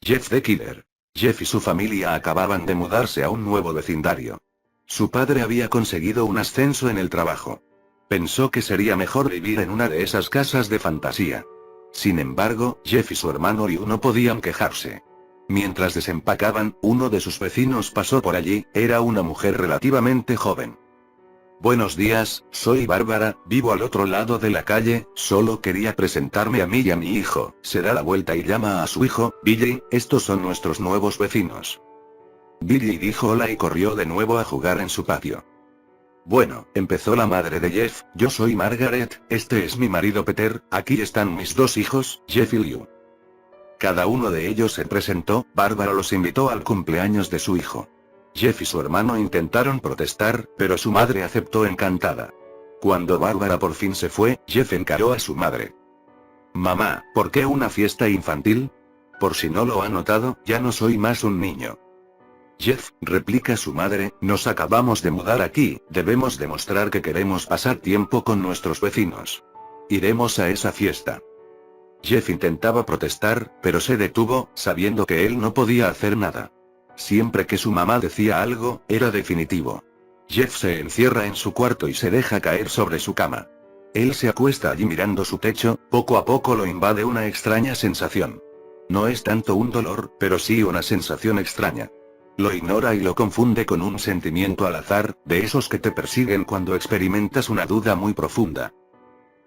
Jeff the Killer. Jeff y su familia acababan de mudarse a un nuevo vecindario. Su padre había conseguido un ascenso en el trabajo. Pensó que sería mejor vivir en una de esas casas de fantasía. Sin embargo, Jeff y su hermano Liu no podían quejarse. Mientras desempacaban, uno de sus vecinos pasó por allí, era una mujer relativamente joven. Buenos días, soy Bárbara, vivo al otro lado de la calle, solo quería presentarme a mí y a mi hijo. Se da la vuelta y llama a su hijo, Billy, estos son nuestros nuevos vecinos. Billy dijo hola y corrió de nuevo a jugar en su patio. Bueno, empezó la madre de Jeff, yo soy Margaret, este es mi marido Peter, aquí están mis dos hijos, Jeff y Liu. Cada uno de ellos se presentó, Bárbara los invitó al cumpleaños de su hijo. Jeff y su hermano intentaron protestar, pero su madre aceptó encantada. Cuando Bárbara por fin se fue, Jeff encaró a su madre. Mamá, ¿por qué una fiesta infantil? Por si no lo ha notado, ya no soy más un niño. Jeff, replica su madre, nos acabamos de mudar aquí, debemos demostrar que queremos pasar tiempo con nuestros vecinos. Iremos a esa fiesta. Jeff intentaba protestar, pero se detuvo, sabiendo que él no podía hacer nada. Siempre que su mamá decía algo, era definitivo. Jeff se encierra en su cuarto y se deja caer sobre su cama. Él se acuesta allí mirando su techo, poco a poco lo invade una extraña sensación. No es tanto un dolor, pero sí una sensación extraña. Lo ignora y lo confunde con un sentimiento al azar, de esos que te persiguen cuando experimentas una duda muy profunda.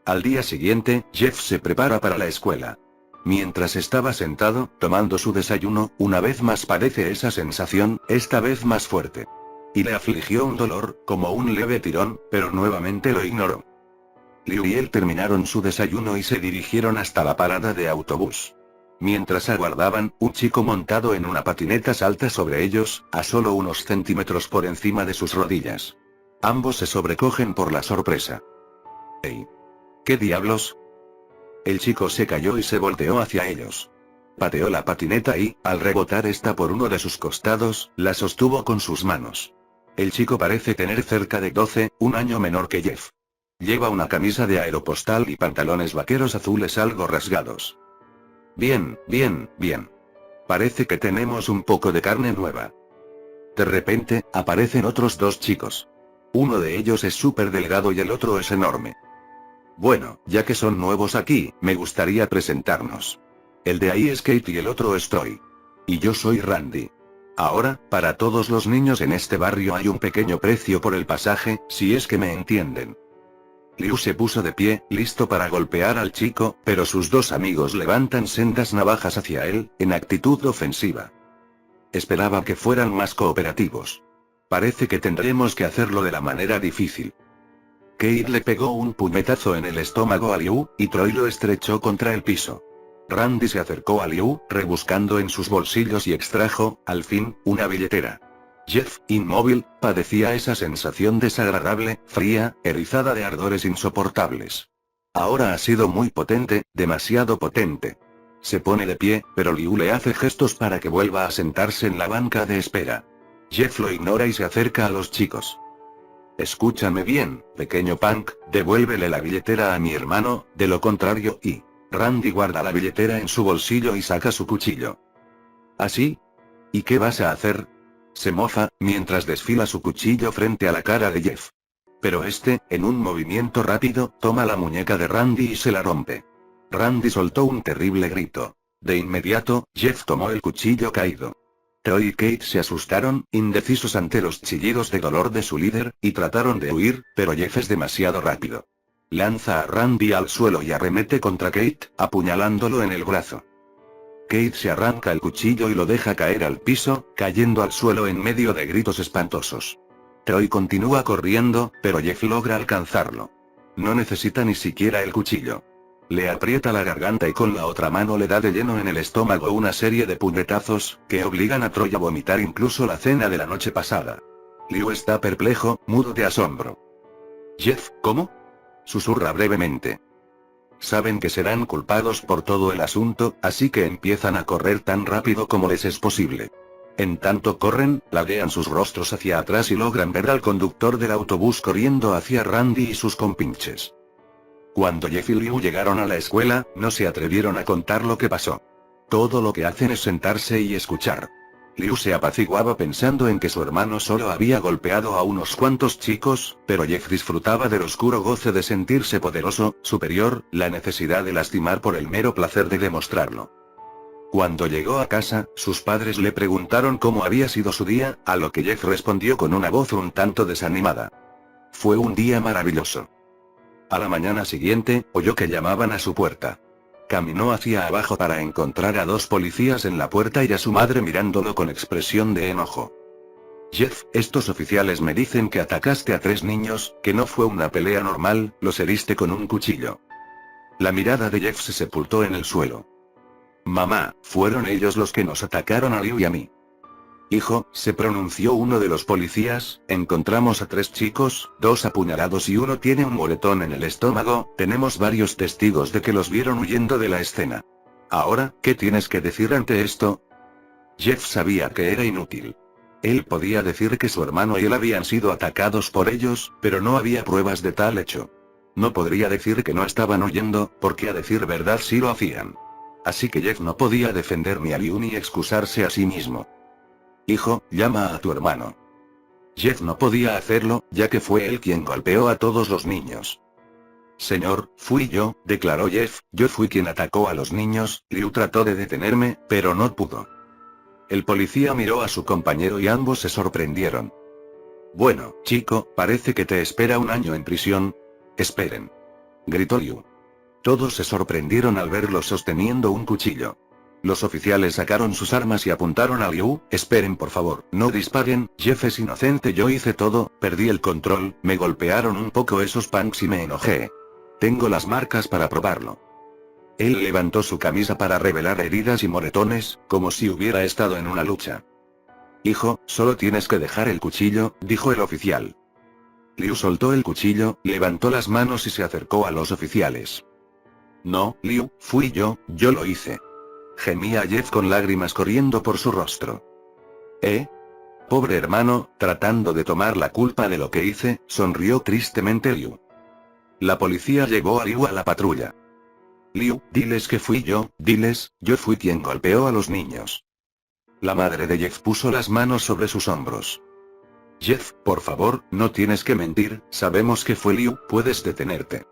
Al día siguiente, Jeff se prepara para la escuela. Mientras estaba sentado, tomando su desayuno, una vez más padece esa sensación, esta vez más fuerte. Y le afligió un dolor, como un leve tirón, pero nuevamente lo ignoró. Liu y él terminaron su desayuno y se dirigieron hasta la parada de autobús. Mientras aguardaban, un chico montado en una patineta salta sobre ellos, a solo unos centímetros por encima de sus rodillas. Ambos se sobrecogen por la sorpresa. ¡Ey! ¿Qué diablos? El chico se cayó y se volteó hacia ellos. Pateó la patineta y, al rebotar esta por uno de sus costados, la sostuvo con sus manos. El chico parece tener cerca de 12, un año menor que Jeff. Lleva una camisa de Aeropostal y pantalones vaqueros azules algo rasgados. Bien, bien, bien. Parece que tenemos un poco de carne nueva. De repente, aparecen otros dos chicos. Uno de ellos es súper delgado y el otro es enorme. Bueno, ya que son nuevos aquí, me gustaría presentarnos. El de ahí es Kate y el otro es Troy. Y yo soy Randy. Ahora, para todos los niños en este barrio hay un pequeño precio por el pasaje, si es que me entienden. Liu se puso de pie, listo para golpear al chico, pero sus dos amigos levantan sendas navajas hacia él, en actitud ofensiva. Esperaba que fueran más cooperativos. Parece que tendremos que hacerlo de la manera difícil. Kate le pegó un puñetazo en el estómago a Liu, y Troy lo estrechó contra el piso. Randy se acercó a Liu, rebuscando en sus bolsillos y extrajo, al fin, una billetera. Jeff, inmóvil, padecía esa sensación desagradable, fría, erizada de ardores insoportables. Ahora ha sido muy potente, demasiado potente. Se pone de pie, pero Liu le hace gestos para que vuelva a sentarse en la banca de espera. Jeff lo ignora y se acerca a los chicos. Escúchame bien, pequeño punk, devuélvele la billetera a mi hermano, de lo contrario y... Randy guarda la billetera en su bolsillo y saca su cuchillo. ¿Así? ¿Y qué vas a hacer? Se mofa, mientras desfila su cuchillo frente a la cara de Jeff. Pero este, en un movimiento rápido, toma la muñeca de Randy y se la rompe. Randy soltó un terrible grito. De inmediato, Jeff tomó el cuchillo caído. Troy y Kate se asustaron, indecisos ante los chillidos de dolor de su líder, y trataron de huir, pero Jeff es demasiado rápido. Lanza a Randy al suelo y arremete contra Kate, apuñalándolo en el brazo. Kate se arranca el cuchillo y lo deja caer al piso, cayendo al suelo en medio de gritos espantosos. Troy continúa corriendo, pero Jeff logra alcanzarlo. No necesita ni siquiera el cuchillo. Le aprieta la garganta y con la otra mano le da de lleno en el estómago una serie de puñetazos, que obligan a Troy a vomitar incluso la cena de la noche pasada. Liu está perplejo, mudo de asombro. «Jeff, ¿cómo?», susurra brevemente. Saben que serán culpados por todo el asunto, así que empiezan a correr tan rápido como les es posible. En tanto corren, ladean sus rostros hacia atrás y logran ver al conductor del autobús corriendo hacia Randy y sus compinches. Cuando Jeff y Liu llegaron a la escuela, no se atrevieron a contar lo que pasó. Todo lo que hacen es sentarse y escuchar. Liu se apaciguaba pensando en que su hermano solo había golpeado a unos cuantos chicos, pero Jeff disfrutaba del oscuro goce de sentirse poderoso, superior, la necesidad de lastimar por el mero placer de demostrarlo. Cuando llegó a casa, sus padres le preguntaron cómo había sido su día, a lo que Jeff respondió con una voz un tanto desanimada. Fue un día maravilloso. A la mañana siguiente, oyó que llamaban a su puerta. Caminó hacia abajo para encontrar a dos policías en la puerta y a su madre mirándolo con expresión de enojo. Jeff, estos oficiales me dicen que atacaste a 3 niños, que no fue una pelea normal, los heriste con un cuchillo. La mirada de Jeff se sepultó en el suelo. Mamá, fueron ellos los que nos atacaron a Liu y a mí. Hijo, se pronunció uno de los policías, encontramos a 3 chicos, 2 apuñalados y uno tiene un moretón en el estómago, tenemos varios testigos de que los vieron huyendo de la escena. Ahora, ¿qué tienes que decir ante esto? Jeff sabía que era inútil. Él podía decir que su hermano y él habían sido atacados por ellos, pero no había pruebas de tal hecho. No podría decir que no estaban huyendo, porque a decir verdad sí lo hacían. Así que Jeff no podía defender ni a Liu ni excusarse a sí mismo. Hijo, llama a tu hermano. Jeff no podía hacerlo, ya que fue él quien golpeó a todos los niños. Señor, fui yo, declaró Jeff, yo fui quien atacó a los niños. Liu trató de detenerme, pero no pudo. El policía miró a su compañero y ambos se sorprendieron. Bueno, chico, parece que te espera un año en prisión. Esperen, gritó Liu. Todos se sorprendieron al verlo sosteniendo un cuchillo. Los oficiales sacaron sus armas y apuntaron a Liu. Esperen por favor, no disparen, Jeff es inocente, yo hice todo, perdí el control, me golpearon un poco esos punks y me enojé. Tengo las marcas para probarlo. Él levantó su camisa para revelar heridas y moretones, como si hubiera estado en una lucha. Hijo, solo tienes que dejar el cuchillo, dijo el oficial. Liu soltó el cuchillo, levantó las manos y se acercó a los oficiales. No, Liu, fui yo lo hice. Gemía Jeff con lágrimas corriendo por su rostro. Pobre hermano, tratando de tomar la culpa de lo que hice, sonrió tristemente Liu. La policía llevó a Liu a la patrulla. Liu, diles que fui yo, diles, yo fui quien golpeó a los niños. La madre de Jeff puso las manos sobre sus hombros. Jeff, por favor, no tienes que mentir, sabemos que fue Liu, puedes detenerte.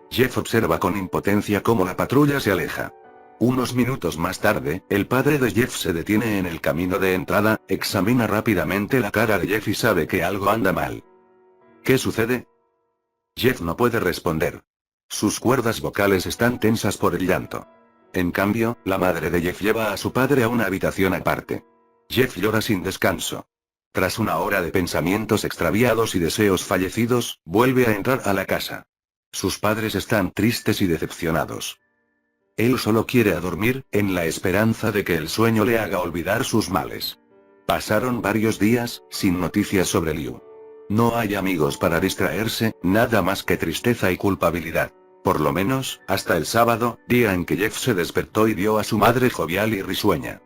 Jeff observa con impotencia cómo la patrulla se aleja. Unos minutos más tarde, el padre de Jeff se detiene en el camino de entrada, examina rápidamente la cara de Jeff y sabe que algo anda mal. ¿Qué sucede? Jeff no puede responder. Sus cuerdas vocales están tensas por el llanto. En cambio, la madre de Jeff lleva a su padre a una habitación aparte. Jeff llora sin descanso. Tras una hora de pensamientos extraviados y deseos fallecidos, vuelve a entrar a la casa. Sus padres están tristes y decepcionados. Él solo quiere a dormir, en la esperanza de que el sueño le haga olvidar sus males. Pasaron varios días, sin noticias sobre Liu. No hay amigos para distraerse, nada más que tristeza y culpabilidad. Por lo menos, hasta el sábado, día en que Jeff se despertó y vio a su madre jovial y risueña.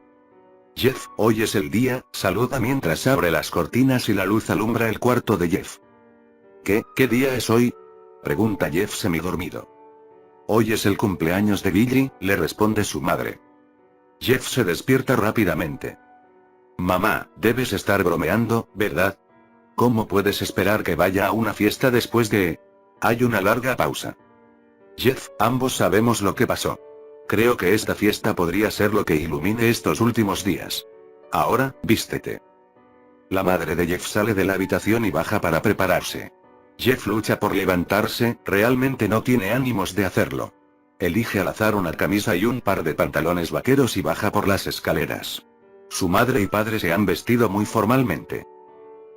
Jeff, hoy es el día, saluda mientras abre las cortinas y la luz alumbra el cuarto de Jeff. ¿Qué día es hoy? Pregunta Jeff semidormido. Hoy es el cumpleaños de Billy, le responde su madre. Jeff se despierta rápidamente. Mamá, debes estar bromeando, ¿verdad? ¿Cómo puedes esperar que vaya a una fiesta después de...? Hay una larga pausa. Jeff, ambos sabemos lo que pasó. Creo que esta fiesta podría ser lo que ilumine estos últimos días. Ahora, vístete. La madre de Jeff sale de la habitación y baja para prepararse. Jeff lucha por levantarse, realmente no tiene ánimos de hacerlo. Elige al azar una camisa y un par de pantalones vaqueros y baja por las escaleras. Su madre y padre se han vestido muy formalmente.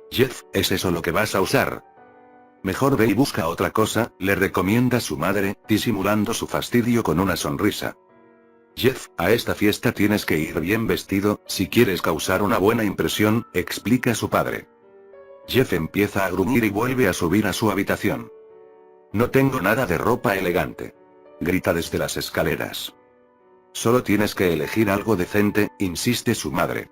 Jeff, ¿es eso lo que vas a usar? Mejor ve y busca otra cosa, le recomienda su madre, disimulando su fastidio con una sonrisa. Jeff, a esta fiesta tienes que ir bien vestido, si quieres causar una buena impresión, explica su padre. Jeff empieza a gruñir y vuelve a subir a su habitación. No tengo nada de ropa elegante. Grita desde las escaleras. Solo tienes que elegir algo decente, insiste su madre.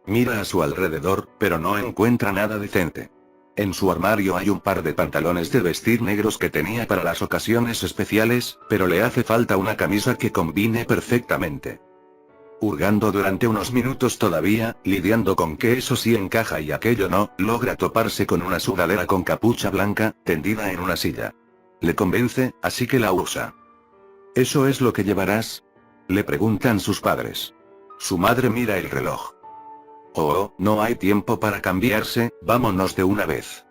Mira a su alrededor, pero no encuentra nada decente. En su armario hay un par de pantalones de vestir negros que tenía para las ocasiones especiales, pero le hace falta una camisa que combine perfectamente. Hurgando durante unos minutos todavía, lidiando con que eso sí encaja y aquello no, logra toparse con una sudadera con capucha blanca, tendida en una silla. Le convence, así que la usa. ¿Eso es lo que llevarás? Le preguntan sus padres. Su madre mira el reloj. Oh, no hay tiempo para cambiarse, vámonos de una vez.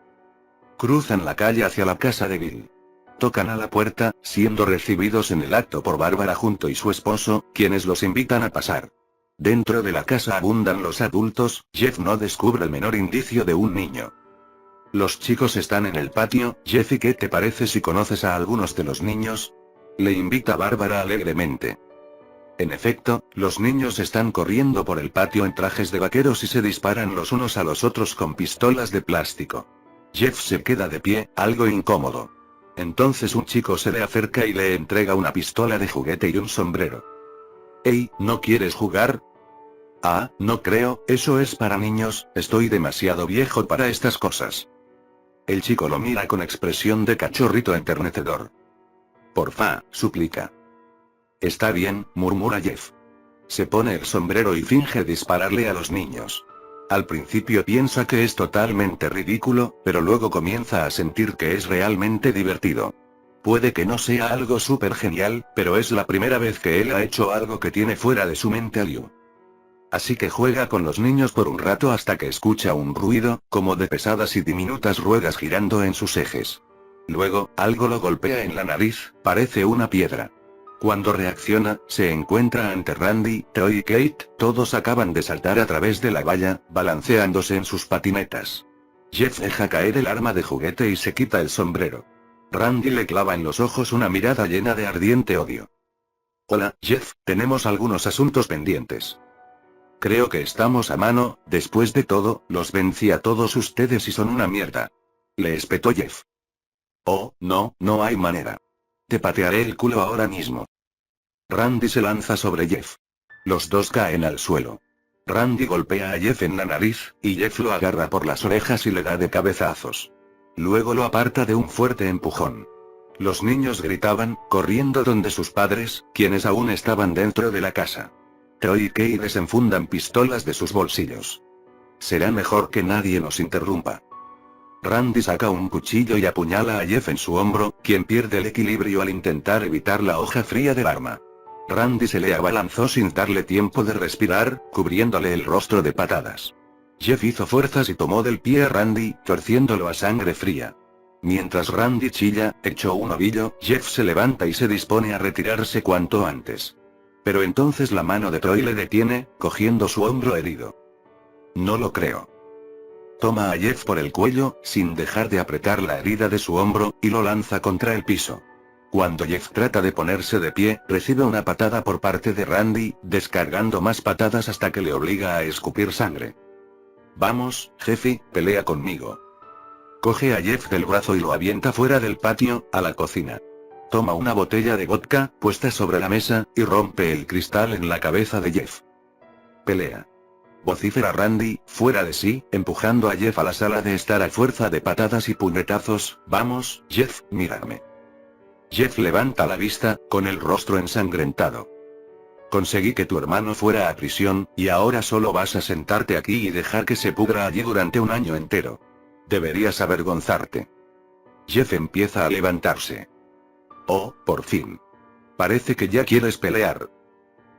Cruzan la calle hacia la casa de Bill. Tocan a la puerta, siendo recibidos en el acto por Bárbara junto y su esposo, quienes los invitan a pasar. Dentro de la casa abundan los adultos, Jeff no descubre el menor indicio de un niño. Los chicos están en el patio. Jeff, ¿y qué te parece si conoces a algunos de los niños? Le invita Bárbara alegremente. En efecto, los niños están corriendo por el patio en trajes de vaqueros y se disparan los unos a los otros con pistolas de plástico. Jeff se queda de pie, algo incómodo. Entonces un chico se le acerca y le entrega una pistola de juguete y un sombrero. «Hey, ¿no quieres jugar?» «Ah, no creo, eso es para niños, estoy demasiado viejo para estas cosas». El chico lo mira con expresión de cachorrito enternecedor. «Porfa», suplica. «Está bien», murmura Jeff. Se pone el sombrero y finge dispararle a los niños. Al principio piensa que es totalmente ridículo, pero luego comienza a sentir que es realmente divertido. Puede que no sea algo súper genial, pero es la primera vez que él ha hecho algo que tiene fuera de su mente a Liu. Así que juega con los niños por un rato hasta que escucha un ruido, como de pesadas y diminutas ruedas girando en sus ejes. Luego, algo lo golpea en la nariz, parece una piedra. Cuando reacciona, se encuentra ante Randy, Troy y Kate, todos acaban de saltar a través de la valla, balanceándose en sus patinetas. Jeff deja caer el arma de juguete y se quita el sombrero. Randy le clava en los ojos una mirada llena de ardiente odio. «Hola, Jeff, tenemos algunos asuntos pendientes». «Creo que estamos a mano, después de todo, los vencí a todos ustedes y son una mierda». Le espetó Jeff. «Oh, no, no hay manera. Te patearé el culo ahora mismo». Randy se lanza sobre Jeff. Los dos caen al suelo. Randy golpea a Jeff en la nariz, y Jeff lo agarra por las orejas y le da de cabezazos. Luego lo aparta de un fuerte empujón. Los niños gritaban, corriendo donde sus padres, quienes aún estaban dentro de la casa. Troy y Kay desenfundan pistolas de sus bolsillos. «Será mejor que nadie nos interrumpa». Randy saca un cuchillo y apuñala a Jeff en su hombro, quien pierde el equilibrio al intentar evitar la hoja fría del arma. Randy se le abalanzó sin darle tiempo de respirar, cubriéndole el rostro de patadas. Jeff hizo fuerzas y tomó del pie a Randy, torciéndolo a sangre fría. Mientras Randy chilla, hecho un ovillo, Jeff se levanta y se dispone a retirarse cuanto antes. Pero entonces la mano de Troy le detiene, cogiendo su hombro herido. «No lo creo». Toma a Jeff por el cuello, sin dejar de apretar la herida de su hombro, y lo lanza contra el piso. Cuando Jeff trata de ponerse de pie, recibe una patada por parte de Randy, descargando más patadas hasta que le obliga a escupir sangre. «Vamos, Jeffy, pelea conmigo». Coge a Jeff del brazo y lo avienta fuera del patio, a la cocina. Toma una botella de vodka, puesta sobre la mesa, y rompe el cristal en la cabeza de Jeff. «Pelea», vocifera Randy, fuera de sí, empujando a Jeff a la sala de estar a fuerza de patadas y puñetazos. «Vamos, Jeff, mírame». Jeff levanta la vista, con el rostro ensangrentado. «Conseguí que tu hermano fuera a prisión, y ahora solo vas a sentarte aquí y dejar que se pudra allí durante un año entero. Deberías avergonzarte». Jeff empieza a levantarse. «Oh, por fin. Parece que ya quieres pelear».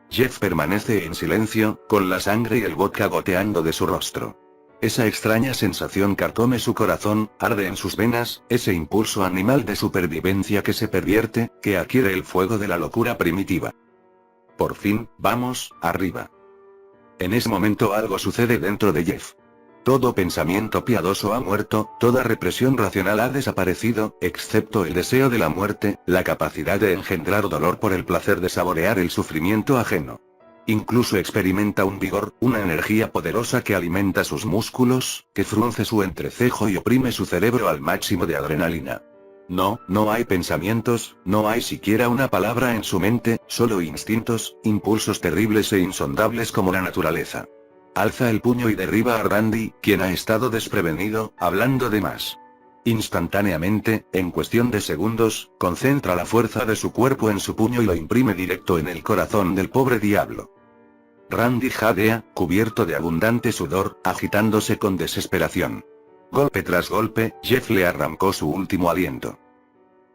Jeff permanece en silencio, con la sangre y el vodka goteando de su rostro. Esa extraña sensación carcome su corazón, arde en sus venas, ese impulso animal de supervivencia que se pervierte, que adquiere el fuego de la locura primitiva. «Por fin, vamos, arriba». En ese momento algo sucede dentro de Jeff. Todo pensamiento piadoso ha muerto, toda represión racional ha desaparecido, excepto el deseo de la muerte, la capacidad de engendrar dolor por el placer de saborear el sufrimiento ajeno. Incluso experimenta un vigor, una energía poderosa que alimenta sus músculos, que frunce su entrecejo y oprime su cerebro al máximo de adrenalina. No, no hay pensamientos, no hay siquiera una palabra en su mente, solo instintos, impulsos terribles e insondables como la naturaleza. Alza el puño y derriba a Randy, quien ha estado desprevenido, hablando de más. Instantáneamente, en cuestión de segundos, concentra la fuerza de su cuerpo en su puño y lo imprime directo en el corazón del pobre diablo. Randy jadea, cubierto de abundante sudor, agitándose con desesperación. Golpe tras golpe, Jeff le arrancó su último aliento.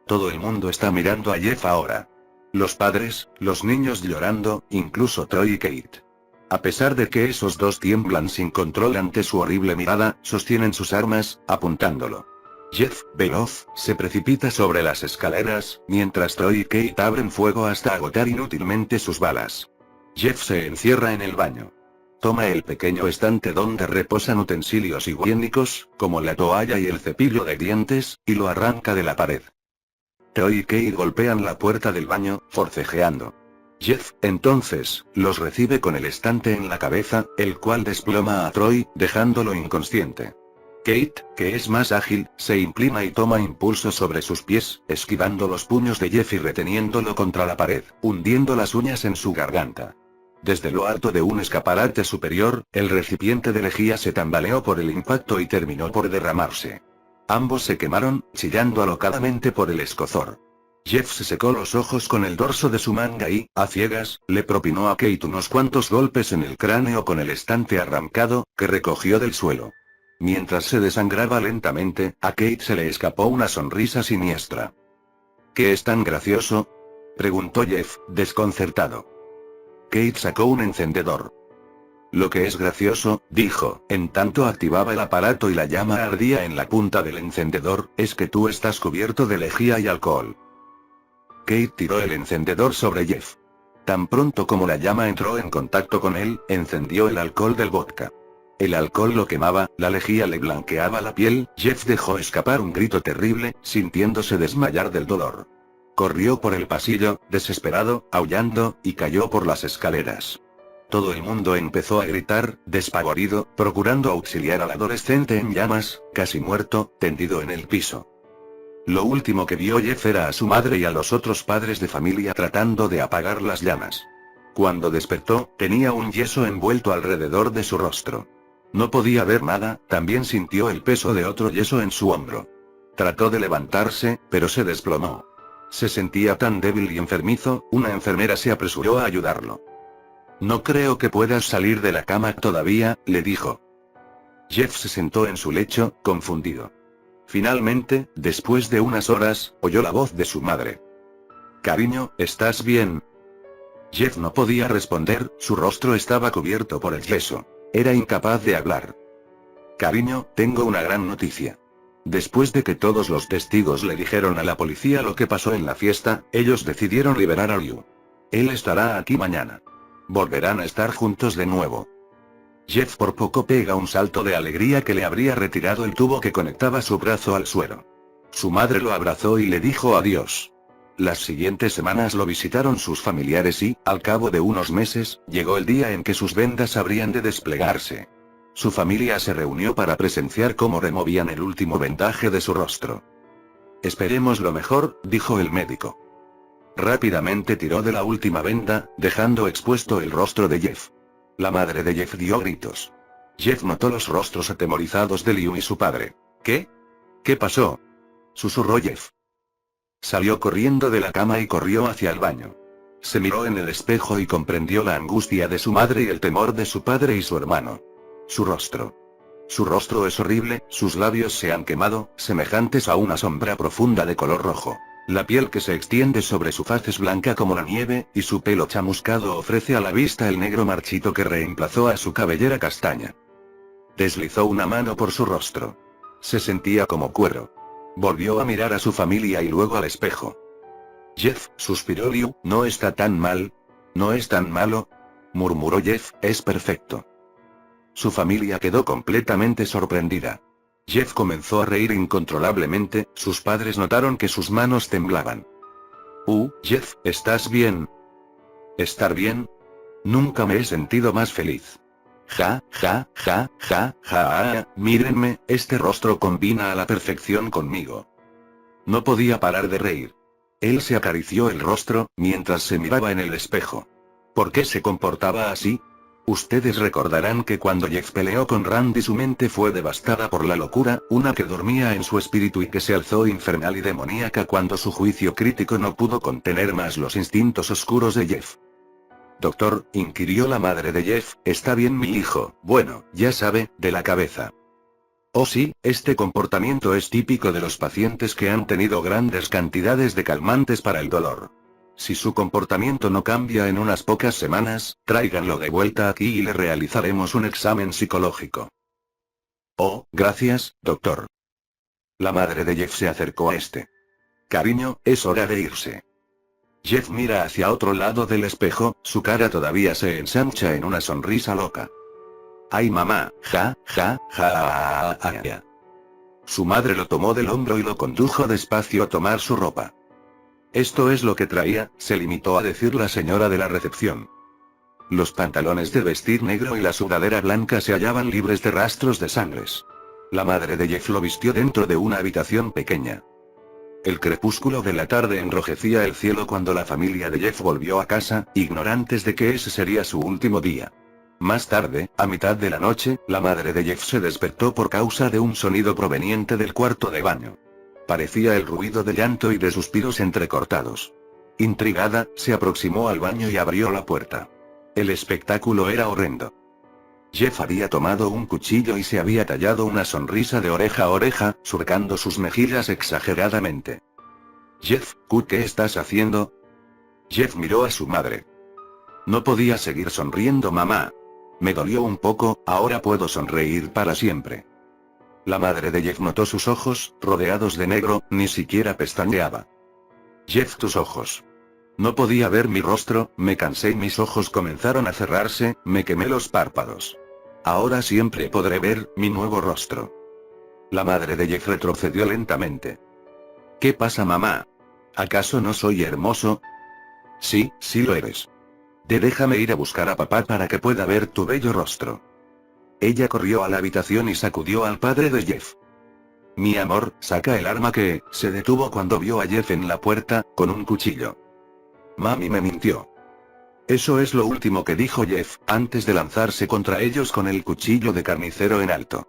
Todo el mundo está mirando a Jeff ahora. Los padres, los niños llorando, incluso Troy y Kate. A pesar de que esos dos tiemblan sin control ante su horrible mirada, sostienen sus armas, apuntándolo. Jeff, veloz, se precipita sobre las escaleras, mientras Troy y Kate abren fuego hasta agotar inútilmente sus balas. Jeff se encierra en el baño. Toma el pequeño estante donde reposan utensilios higiénicos, como la toalla y el cepillo de dientes, y lo arranca de la pared. Troy y Kate golpean la puerta del baño, forcejeando. Jeff, entonces, los recibe con el estante en la cabeza, el cual desploma a Troy, dejándolo inconsciente. Kate, que es más ágil, se inclina y toma impulso sobre sus pies, esquivando los puños de Jeff y reteniéndolo contra la pared, hundiendo las uñas en su garganta. Desde lo alto de un escaparate superior, el recipiente de lejía se tambaleó por el impacto y terminó por derramarse. Ambos se quemaron, chillando alocadamente por el escozor. Jeff se secó los ojos con el dorso de su manga y, a ciegas, le propinó a Kate unos cuantos golpes en el cráneo con el estante arrancado, que recogió del suelo. Mientras se desangraba lentamente, a Kate se le escapó una sonrisa siniestra. ¿Qué es tan gracioso?, preguntó Jeff, desconcertado. Kate sacó un encendedor. Lo que es gracioso, dijo, en tanto activaba el aparato y la llama ardía en la punta del encendedor, es que tú estás cubierto de lejía y alcohol. Kate tiró el encendedor sobre Jeff. Tan pronto como la llama entró en contacto con él, encendió el alcohol del vodka. El alcohol lo quemaba, la lejía le blanqueaba la piel. Jeff dejó escapar un grito terrible, sintiéndose desmayar del dolor. Corrió por el pasillo, desesperado, aullando, y cayó por las escaleras. Todo el mundo empezó a gritar, despavorido, procurando auxiliar al adolescente en llamas, casi muerto, tendido en el piso. Lo último que vio Jeff era a su madre y a los otros padres de familia tratando de apagar las llamas. Cuando despertó, tenía un yeso envuelto alrededor de su rostro. No podía ver nada, también sintió el peso de otro yeso en su hombro. Trató de levantarse, pero se desplomó. Se sentía tan débil y enfermizo, una enfermera se apresuró a ayudarlo. No creo que puedas salir de la cama todavía, le dijo. Jeff se sentó en su lecho, confundido. Finalmente, después de unas horas, oyó la voz de su madre. Cariño, ¿estás bien? Jeff no podía responder, su rostro estaba cubierto por el yeso. Era incapaz de hablar. Cariño, tengo una gran noticia. Después de que todos los testigos le dijeron a la policía lo que pasó en la fiesta, ellos decidieron liberar a Liu. Él estará aquí mañana. Volverán a estar juntos de nuevo. Jeff por poco pega un salto de alegría que le habría retirado el tubo que conectaba su brazo al suelo. Su madre lo abrazó y le dijo adiós. Las siguientes semanas lo visitaron sus familiares y, al cabo de unos meses, llegó el día en que sus vendas habrían de desplegarse. Su familia se reunió para presenciar cómo removían el último vendaje de su rostro. Esperemos lo mejor, dijo el médico. Rápidamente tiró de la última venda, dejando expuesto el rostro de Jeff. La madre de Jeff dio gritos. Jeff notó los rostros atemorizados de Liu y su padre. ¿Qué? ¿Qué pasó?, susurró Jeff. Salió corriendo de la cama y corrió hacia el baño. Se miró en el espejo y comprendió la angustia de su madre y el temor de su padre y su hermano. Su rostro. Su rostro es horrible, sus labios se han quemado, semejantes a una sombra profunda de color rojo. La piel que se extiende sobre su faz es blanca como la nieve, y su pelo chamuscado ofrece a la vista el negro marchito que reemplazó a su cabellera castaña. Deslizó una mano por su rostro. Se sentía como cuero. Volvió a mirar a su familia y luego al espejo. Jeff, suspiró Liu, no está tan mal. No es tan malo, murmuró Jeff, es perfecto. Su familia quedó completamente sorprendida. Jeff comenzó a reír incontrolablemente, sus padres notaron que sus manos temblaban. Jeff, ¿estás bien? ¿Estar bien? Nunca me he sentido más feliz. Ja, ja, ja, ja, ja, mírenme, este rostro combina a la perfección conmigo. No podía parar de reír. Él se acarició el rostro, mientras se miraba en el espejo. ¿Por qué se comportaba así? Ustedes recordarán que cuando Jeff peleó con Randy su mente fue devastada por la locura, una que dormía en su espíritu y que se alzó infernal y demoníaca cuando su juicio crítico no pudo contener más los instintos oscuros de Jeff. doctor?, inquirió la madre de Jeff. Está bien mi hijo, bueno, ya sabe, de la cabeza. Oh sí, este comportamiento es típico de los pacientes que han tenido grandes cantidades de calmantes para el dolor. Si su comportamiento no cambia en unas pocas semanas, tráiganlo de vuelta aquí y le realizaremos un examen psicológico. Oh, gracias, doctor. La madre de Jeff se acercó a este. Cariño, es hora de irse. Jeff mira hacia otro lado del espejo, su cara todavía se ensancha en una sonrisa loca. ¡Ay mamá! ¡Ja, ja, ja, ja, ja! Su madre lo tomó del hombro y lo condujo despacio a tomar su ropa. Esto es lo que traía, se limitó a decir la señora de la recepción. Los pantalones de vestir negro y la sudadera blanca se hallaban libres de rastros de sangres. La madre de Jeff lo vistió dentro de una habitación pequeña. El crepúsculo de la tarde enrojecía el cielo cuando la familia de Jeff volvió a casa, ignorantes de que ese sería su último día. Más tarde, a mitad de la noche, la madre de Jeff se despertó por causa de un sonido proveniente del cuarto de baño. Parecía el ruido de llanto y de suspiros entrecortados. Intrigada, se aproximó al baño y abrió la puerta. El espectáculo era horrendo. Jeff había tomado un cuchillo y se había tallado una sonrisa de oreja a oreja, surcando sus mejillas exageradamente. Jeff, ¿qué estás haciendo? Jeff miró a su madre. No podía seguir sonriendo, mamá. Me dolió un poco, ahora puedo sonreír para siempre. La madre de Jeff notó sus ojos, rodeados de negro, ni siquiera pestañeaba. Jeff, tus ojos. No podía ver mi rostro, me cansé y mis ojos comenzaron a cerrarse, me quemé los párpados. Ahora siempre podré ver mi nuevo rostro. La madre de Jeff retrocedió lentamente. ¿Qué pasa, mamá? ¿Acaso no soy hermoso? Sí, sí lo eres. Déjame ir a buscar a papá para que pueda ver tu bello rostro. Ella corrió a la habitación y sacudió al padre de Jeff. Mi amor, saca el arma que, se detuvo cuando vio a Jeff en la puerta, con un cuchillo. Mami me mintió. Eso es lo último que dijo Jeff, antes de lanzarse contra ellos con el cuchillo de carnicero en alto.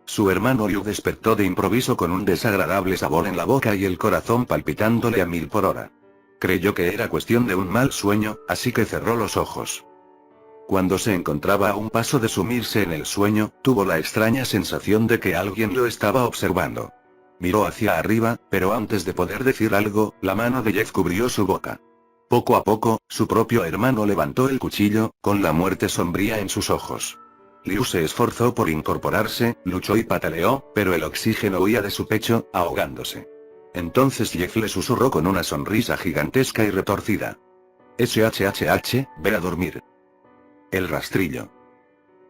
Su hermano Liu despertó de improviso con un desagradable sabor en la boca y el corazón palpitándole a 1000 por hora. Creyó que era cuestión de un mal sueño, así que cerró los ojos. Cuando se encontraba a un paso de sumirse en el sueño, tuvo la extraña sensación de que alguien lo estaba observando. Miró hacia arriba, pero antes de poder decir algo, la mano de Jeff cubrió su boca. Poco a poco, su propio hermano levantó el cuchillo, con la muerte sombría en sus ojos. Liu se esforzó por incorporarse, luchó y pataleó, pero el oxígeno huía de su pecho, ahogándose. Entonces Jeff le susurró con una sonrisa gigantesca y retorcida. SHHH, ve a dormir. El rastrillo.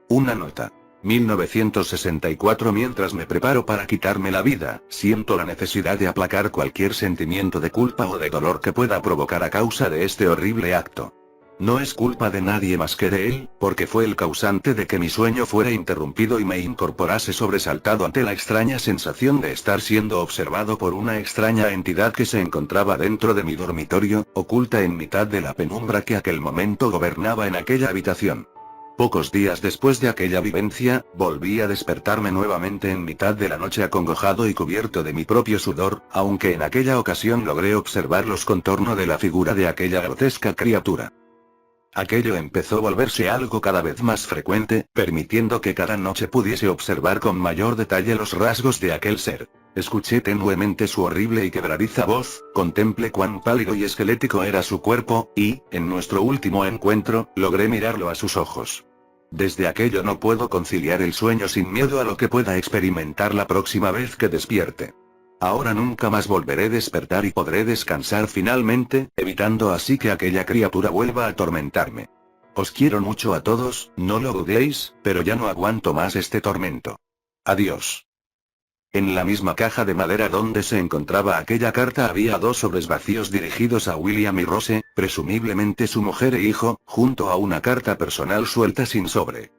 Una nota. 1964. Mientras me preparo para quitarme la vida, siento la necesidad de aplacar cualquier sentimiento de culpa o de dolor que pueda provocar a causa de este horrible acto. No es culpa de nadie más que de él, porque fue el causante de que mi sueño fuera interrumpido y me incorporase sobresaltado ante la extraña sensación de estar siendo observado por una extraña entidad que se encontraba dentro de mi dormitorio, oculta en mitad de la penumbra que aquel momento gobernaba en aquella habitación. Pocos días después de aquella vivencia, volví a despertarme nuevamente en mitad de la noche acongojado y cubierto de mi propio sudor, aunque en aquella ocasión logré observar los contornos de la figura de aquella grotesca criatura. Aquello empezó a volverse algo cada vez más frecuente, permitiendo que cada noche pudiese observar con mayor detalle los rasgos de aquel ser. Escuché tenuemente su horrible y quebradiza voz, contemplé cuán pálido y esquelético era su cuerpo, y, en nuestro último encuentro, logré mirarlo a sus ojos. Desde aquello no puedo conciliar el sueño sin miedo a lo que pueda experimentar la próxima vez que despierte. Ahora nunca más volveré a despertar y podré descansar finalmente, evitando así que aquella criatura vuelva a atormentarme. Os quiero mucho a todos, no lo dudéis, pero ya no aguanto más este tormento. Adiós. En la misma caja de madera donde se encontraba aquella carta había 2 sobres vacíos dirigidos a William y Rose, presumiblemente su mujer e hijo, junto a una carta personal suelta sin sobre.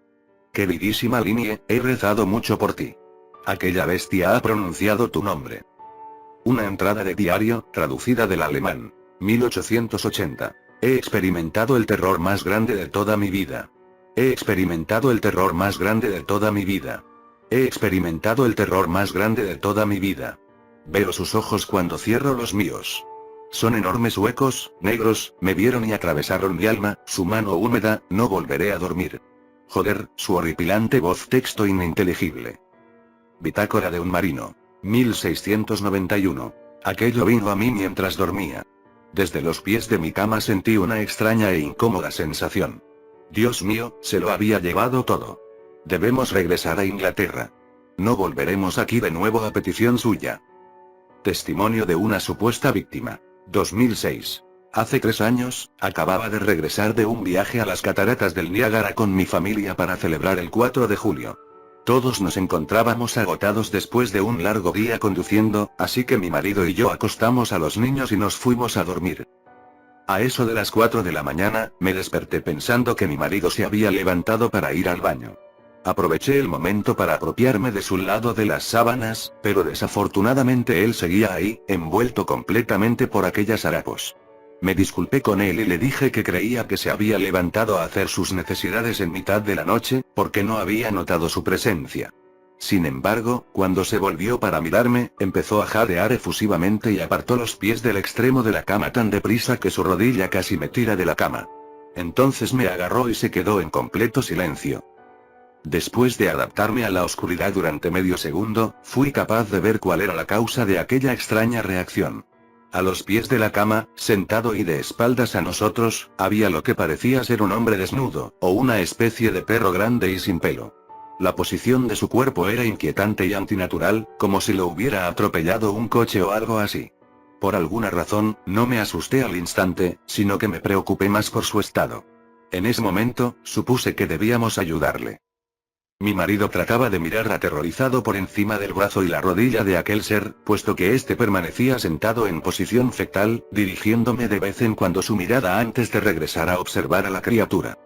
Queridísima Linie, he rezado mucho por ti. Aquella bestia ha pronunciado tu nombre. Una entrada de diario, traducida del alemán. 1880. He experimentado el terror más grande de toda mi vida. He experimentado el terror más grande de toda mi vida. He experimentado el terror más grande de toda mi vida. Veo sus ojos cuando cierro los míos. Son enormes huecos, negros, me vieron y atravesaron mi alma, su mano húmeda, no volveré a dormir. Joder, su horripilante voz, texto ininteligible. Bitácora de un marino. 1691. Aquello vino a mí mientras dormía. Desde los pies de mi cama sentí una extraña e incómoda sensación. Dios mío, se lo había llevado todo. Debemos regresar a Inglaterra. No volveremos aquí de nuevo a petición suya. Testimonio de una supuesta víctima. 2006. Hace 3 años, acababa de regresar de un viaje a las cataratas del Niágara con mi familia para celebrar el 4 de julio. Todos nos encontrábamos agotados después de un largo día conduciendo, así que mi marido y yo acostamos a los niños y nos fuimos a dormir. A eso de las 4 de la mañana, me desperté pensando que mi marido se había levantado para ir al baño. Aproveché el momento para apropiarme de su lado de las sábanas, pero desafortunadamente él seguía ahí, envuelto completamente por aquellos harapos. Me disculpé con él y le dije que creía que se había levantado a hacer sus necesidades en mitad de la noche, porque no había notado su presencia. Sin embargo, cuando se volvió para mirarme, empezó a jadear efusivamente y apartó los pies del extremo de la cama tan deprisa que su rodilla casi me tira de la cama. Entonces me agarró y se quedó en completo silencio. Después de adaptarme a la oscuridad durante medio segundo, fui capaz de ver cuál era la causa de aquella extraña reacción. A los pies de la cama, sentado y de espaldas a nosotros, había lo que parecía ser un hombre desnudo, o una especie de perro grande y sin pelo. La posición de su cuerpo era inquietante y antinatural, como si lo hubiera atropellado un coche o algo así. Por alguna razón, no me asusté al instante, sino que me preocupé más por su estado. En ese momento, supuse que debíamos ayudarle. Mi marido trataba de mirar aterrorizado por encima del brazo y la rodilla de aquel ser, puesto que éste permanecía sentado en posición fetal, dirigiéndome de vez en cuando su mirada antes de regresar a observar a la criatura.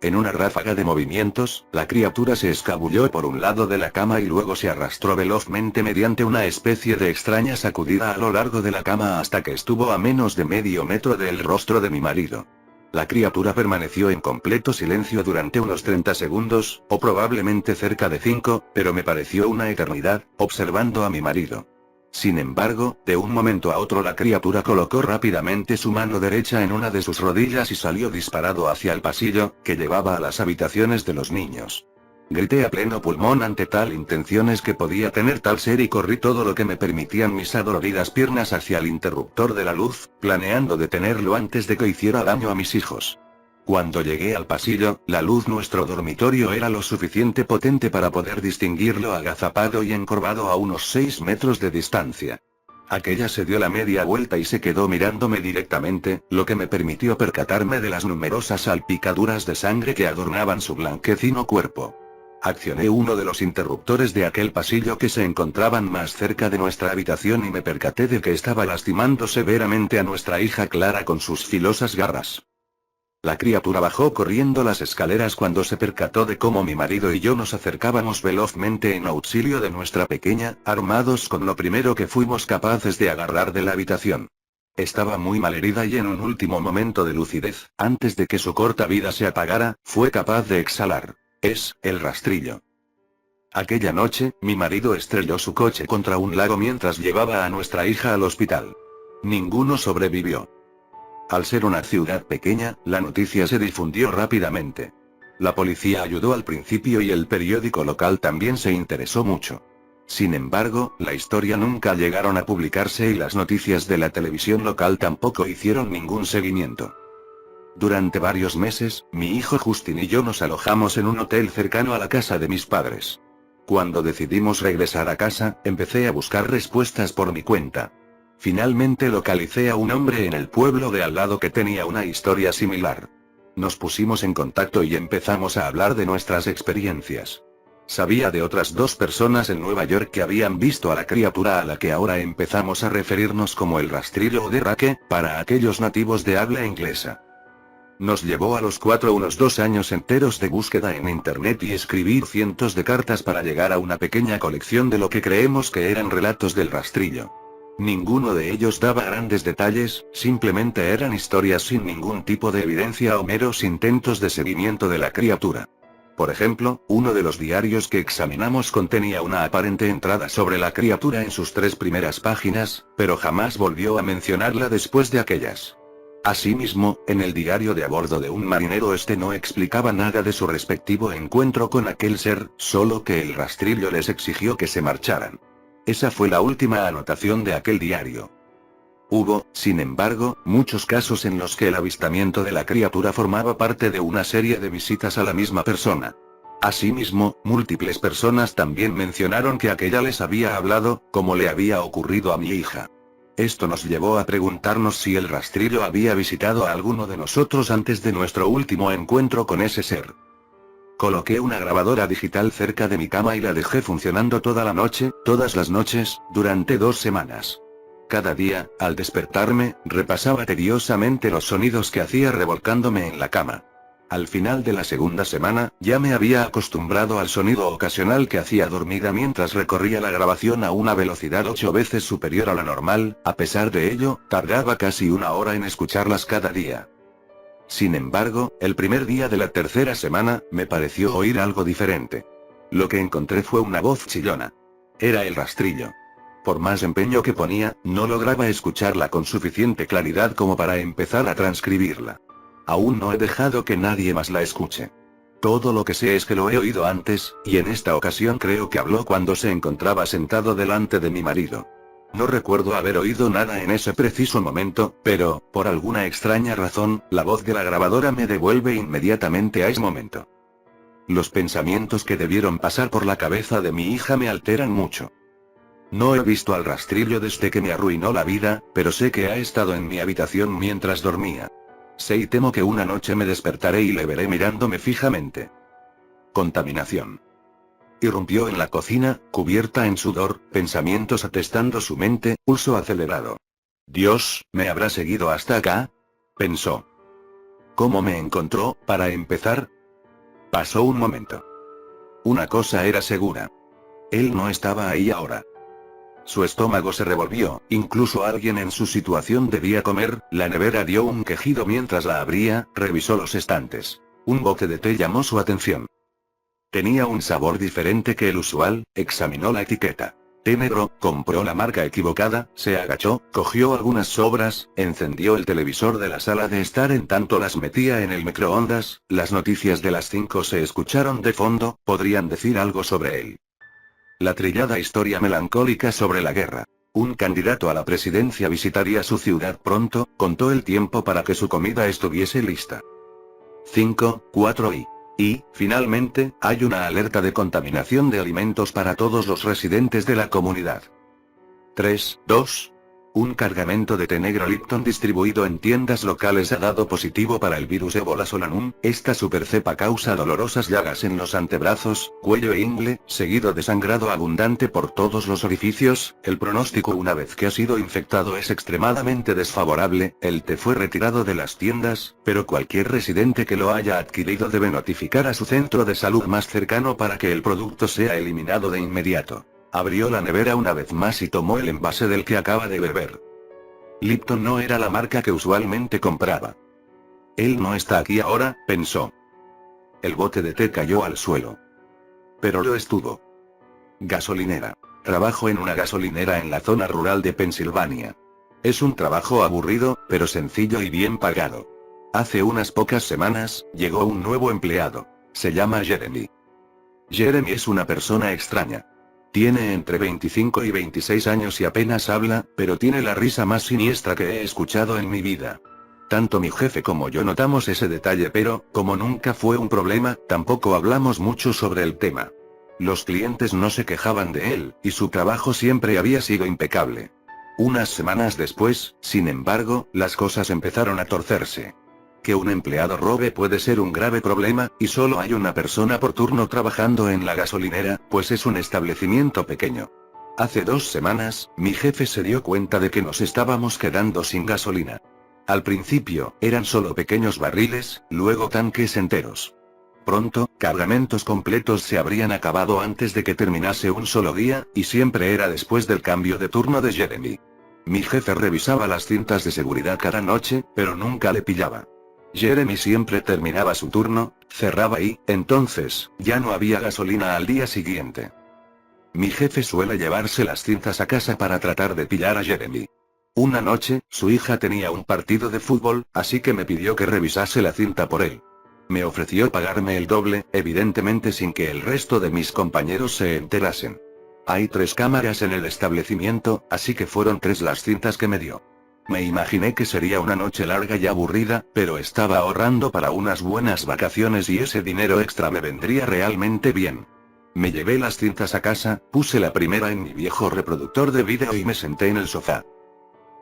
En una ráfaga de movimientos, la criatura se escabulló por un lado de la cama y luego se arrastró velozmente mediante una especie de extraña sacudida a lo largo de la cama hasta que estuvo a menos de medio metro del rostro de mi marido. La criatura permaneció en completo silencio durante unos 30 segundos, o probablemente cerca de 5, pero me pareció una eternidad, observando a mi marido. Sin embargo, de un momento a otro la criatura colocó rápidamente su mano derecha en una de sus rodillas y salió disparado hacia el pasillo, que llevaba a las habitaciones de los niños. Grité a pleno pulmón ante tal intenciones que podía tener tal ser y corrí todo lo que me permitían mis adoloridas piernas hacia el interruptor de la luz, planeando detenerlo antes de que hiciera daño a mis hijos. Cuando llegué al pasillo, la luz nuestro dormitorio era lo suficiente potente para poder distinguirlo agazapado y encorvado a unos 6 metros de distancia. Aquella se dio la media vuelta y se quedó mirándome directamente, lo que me permitió percatarme de las numerosas salpicaduras de sangre que adornaban su blanquecino cuerpo. Accioné uno de los interruptores de aquel pasillo que se encontraban más cerca de nuestra habitación y me percaté de que estaba lastimando severamente a nuestra hija Clara con sus filosas garras. La criatura bajó corriendo las escaleras cuando se percató de cómo mi marido y yo nos acercábamos velozmente en auxilio de nuestra pequeña, armados con lo primero que fuimos capaces de agarrar de la habitación. Estaba muy malherida y en un último momento de lucidez, antes de que su corta vida se apagara, fue capaz de exhalar. Es el rastrillo. Aquella noche, mi marido estrelló su coche contra un lago mientras llevaba a nuestra hija al hospital. Ninguno sobrevivió. Al ser una ciudad pequeña, la noticia se difundió rápidamente. La policía ayudó al principio y el periódico local también se interesó mucho. Sin embargo, la historia nunca llegaron a publicarse y las noticias de la televisión local tampoco hicieron ningún seguimiento. Durante varios meses, mi hijo Justin y yo nos alojamos en un hotel cercano a la casa de mis padres. Cuando decidimos regresar a casa, empecé a buscar respuestas por mi cuenta. Finalmente localicé a un hombre en el pueblo de al lado que tenía una historia similar. Nos pusimos en contacto y empezamos a hablar de nuestras experiencias. Sabía de otras 2 personas en Nueva York que habían visto a la criatura a la que ahora empezamos a referirnos como el rastrillo o derraque, para aquellos nativos de habla inglesa. Nos llevó a los 4 unos 2 años enteros de búsqueda en internet y escribir cientos de cartas para llegar a una pequeña colección de lo que creemos que eran relatos del rastrillo. Ninguno de ellos daba grandes detalles, simplemente eran historias sin ningún tipo de evidencia o meros intentos de seguimiento de la criatura. Por ejemplo, uno de los diarios que examinamos contenía una aparente entrada sobre la criatura en sus 3 primeras páginas, pero jamás volvió a mencionarla después de aquellas. Asimismo, en el diario de a bordo de un marinero no explicaba nada de su respectivo encuentro con aquel ser, solo que el rastrillo les exigió que se marcharan. Esa fue la última anotación de aquel diario. Hubo, sin embargo, muchos casos en los que el avistamiento de la criatura formaba parte de una serie de visitas a la misma persona. Asimismo, múltiples personas también mencionaron que aquella les había hablado, como le había ocurrido a mi hija. Esto nos llevó a preguntarnos si el rastrillo había visitado a alguno de nosotros antes de nuestro último encuentro con ese ser. Coloqué una grabadora digital cerca de mi cama y la dejé funcionando toda la noche, todas las noches, durante 2 semanas. Cada día, al despertarme, repasaba tediosamente los sonidos que hacía revolcándome en la cama. Al final de la segunda semana, ya me había acostumbrado al sonido ocasional que hacía dormida mientras recorría la grabación a una velocidad 8 veces superior a la normal. A pesar de ello, tardaba casi 1 hora en escucharlas cada día. Sin embargo, el primer día de la tercera semana, me pareció oír algo diferente. Lo que encontré fue una voz chillona. Era el rastrillo. Por más empeño que ponía, no lograba escucharla con suficiente claridad como para empezar a transcribirla. Aún no he dejado que nadie más la escuche. Todo lo que sé es que lo he oído antes, y en esta ocasión creo que habló cuando se encontraba sentado delante de mi marido. No recuerdo haber oído nada en ese preciso momento, pero, por alguna extraña razón, la voz de la grabadora me devuelve inmediatamente a ese momento. Los pensamientos que debieron pasar por la cabeza de mi hija me alteran mucho. No he visto al rastrillo desde que me arruinó la vida, pero sé que ha estado en mi habitación mientras dormía. Sé y temo que una noche me despertaré y le veré mirándome fijamente. Contaminación. Irrumpió en la cocina, cubierta en sudor, pensamientos atestando su mente, pulso acelerado. Dios, ¿me habrá seguido hasta acá? Pensó. ¿Cómo me encontró, para empezar? Pasó un momento. Una cosa era segura. Él no estaba ahí ahora. Su estómago se revolvió, incluso alguien en su situación debía comer. La nevera dio un quejido mientras la abría, revisó los estantes. Un bote de té llamó su atención. Tenía un sabor diferente que el usual, examinó la etiqueta. Té negro, compró la marca equivocada, se agachó, cogió algunas sobras, encendió el televisor de la sala de estar en tanto las metía en el microondas. Las noticias de las 5 se escucharon de fondo, podrían decir algo sobre él. La trillada historia melancólica sobre la guerra. Un candidato a la presidencia visitaría su ciudad pronto, contó el tiempo para que su comida estuviese lista. 5, 4 y, finalmente, hay una alerta de contaminación de alimentos para todos los residentes de la comunidad. 3, 2. Un cargamento de té negro Lipton distribuido en tiendas locales ha dado positivo para el virus Ebola Solanum. Esta supercepa causa dolorosas llagas en los antebrazos, cuello e ingle, seguido de sangrado abundante por todos los orificios. El pronóstico una vez que ha sido infectado es extremadamente desfavorable. El té fue retirado de las tiendas, pero cualquier residente que lo haya adquirido debe notificar a su centro de salud más cercano para que el producto sea eliminado de inmediato. Abrió la nevera una vez más y tomó el envase del que acaba de beber. Lipton no era la marca que usualmente compraba. Él no está aquí ahora, pensó. El bote de té cayó al suelo. Pero lo estuvo. Gasolinera. Trabajo en una gasolinera en la zona rural de Pensilvania. Es un trabajo aburrido, pero sencillo y bien pagado. Hace unas pocas semanas, llegó un nuevo empleado. Se llama Jeremy. Jeremy es una persona extraña. Tiene entre 25 y 26 años y apenas habla, pero tiene la risa más siniestra que he escuchado en mi vida. Tanto mi jefe como yo notamos ese detalle, pero, como nunca fue un problema, tampoco hablamos mucho sobre el tema. Los clientes no se quejaban de él, y su trabajo siempre había sido impecable. Unas semanas después, sin embargo, las cosas empezaron a torcerse. Que un empleado robe puede ser un grave problema, y solo hay una persona por turno trabajando en la gasolinera, pues es un establecimiento pequeño. Hace 2 semanas, mi jefe se dio cuenta de que nos estábamos quedando sin gasolina. Al principio, eran solo pequeños barriles, luego tanques enteros. Pronto, cargamentos completos se habrían acabado antes de que terminase un solo día, y siempre era después del cambio de turno de Jeremy. Mi jefe revisaba las cintas de seguridad cada noche, pero nunca le pillaba. Jeremy siempre terminaba su turno, cerraba y, entonces, ya no había gasolina al día siguiente. Mi jefe suele llevarse las cintas a casa para tratar de pillar a Jeremy. Una noche, su hija tenía un partido de fútbol, así que me pidió que revisase la cinta por él. Me ofreció pagarme el doble, evidentemente sin que el resto de mis compañeros se enterasen. Hay 3 cámaras en el establecimiento, así que fueron 3 las cintas que me dio. Me imaginé que sería una noche larga y aburrida, pero estaba ahorrando para unas buenas vacaciones y ese dinero extra me vendría realmente bien. Me llevé las cintas a casa, puse la primera en mi viejo reproductor de vídeo y me senté en el sofá.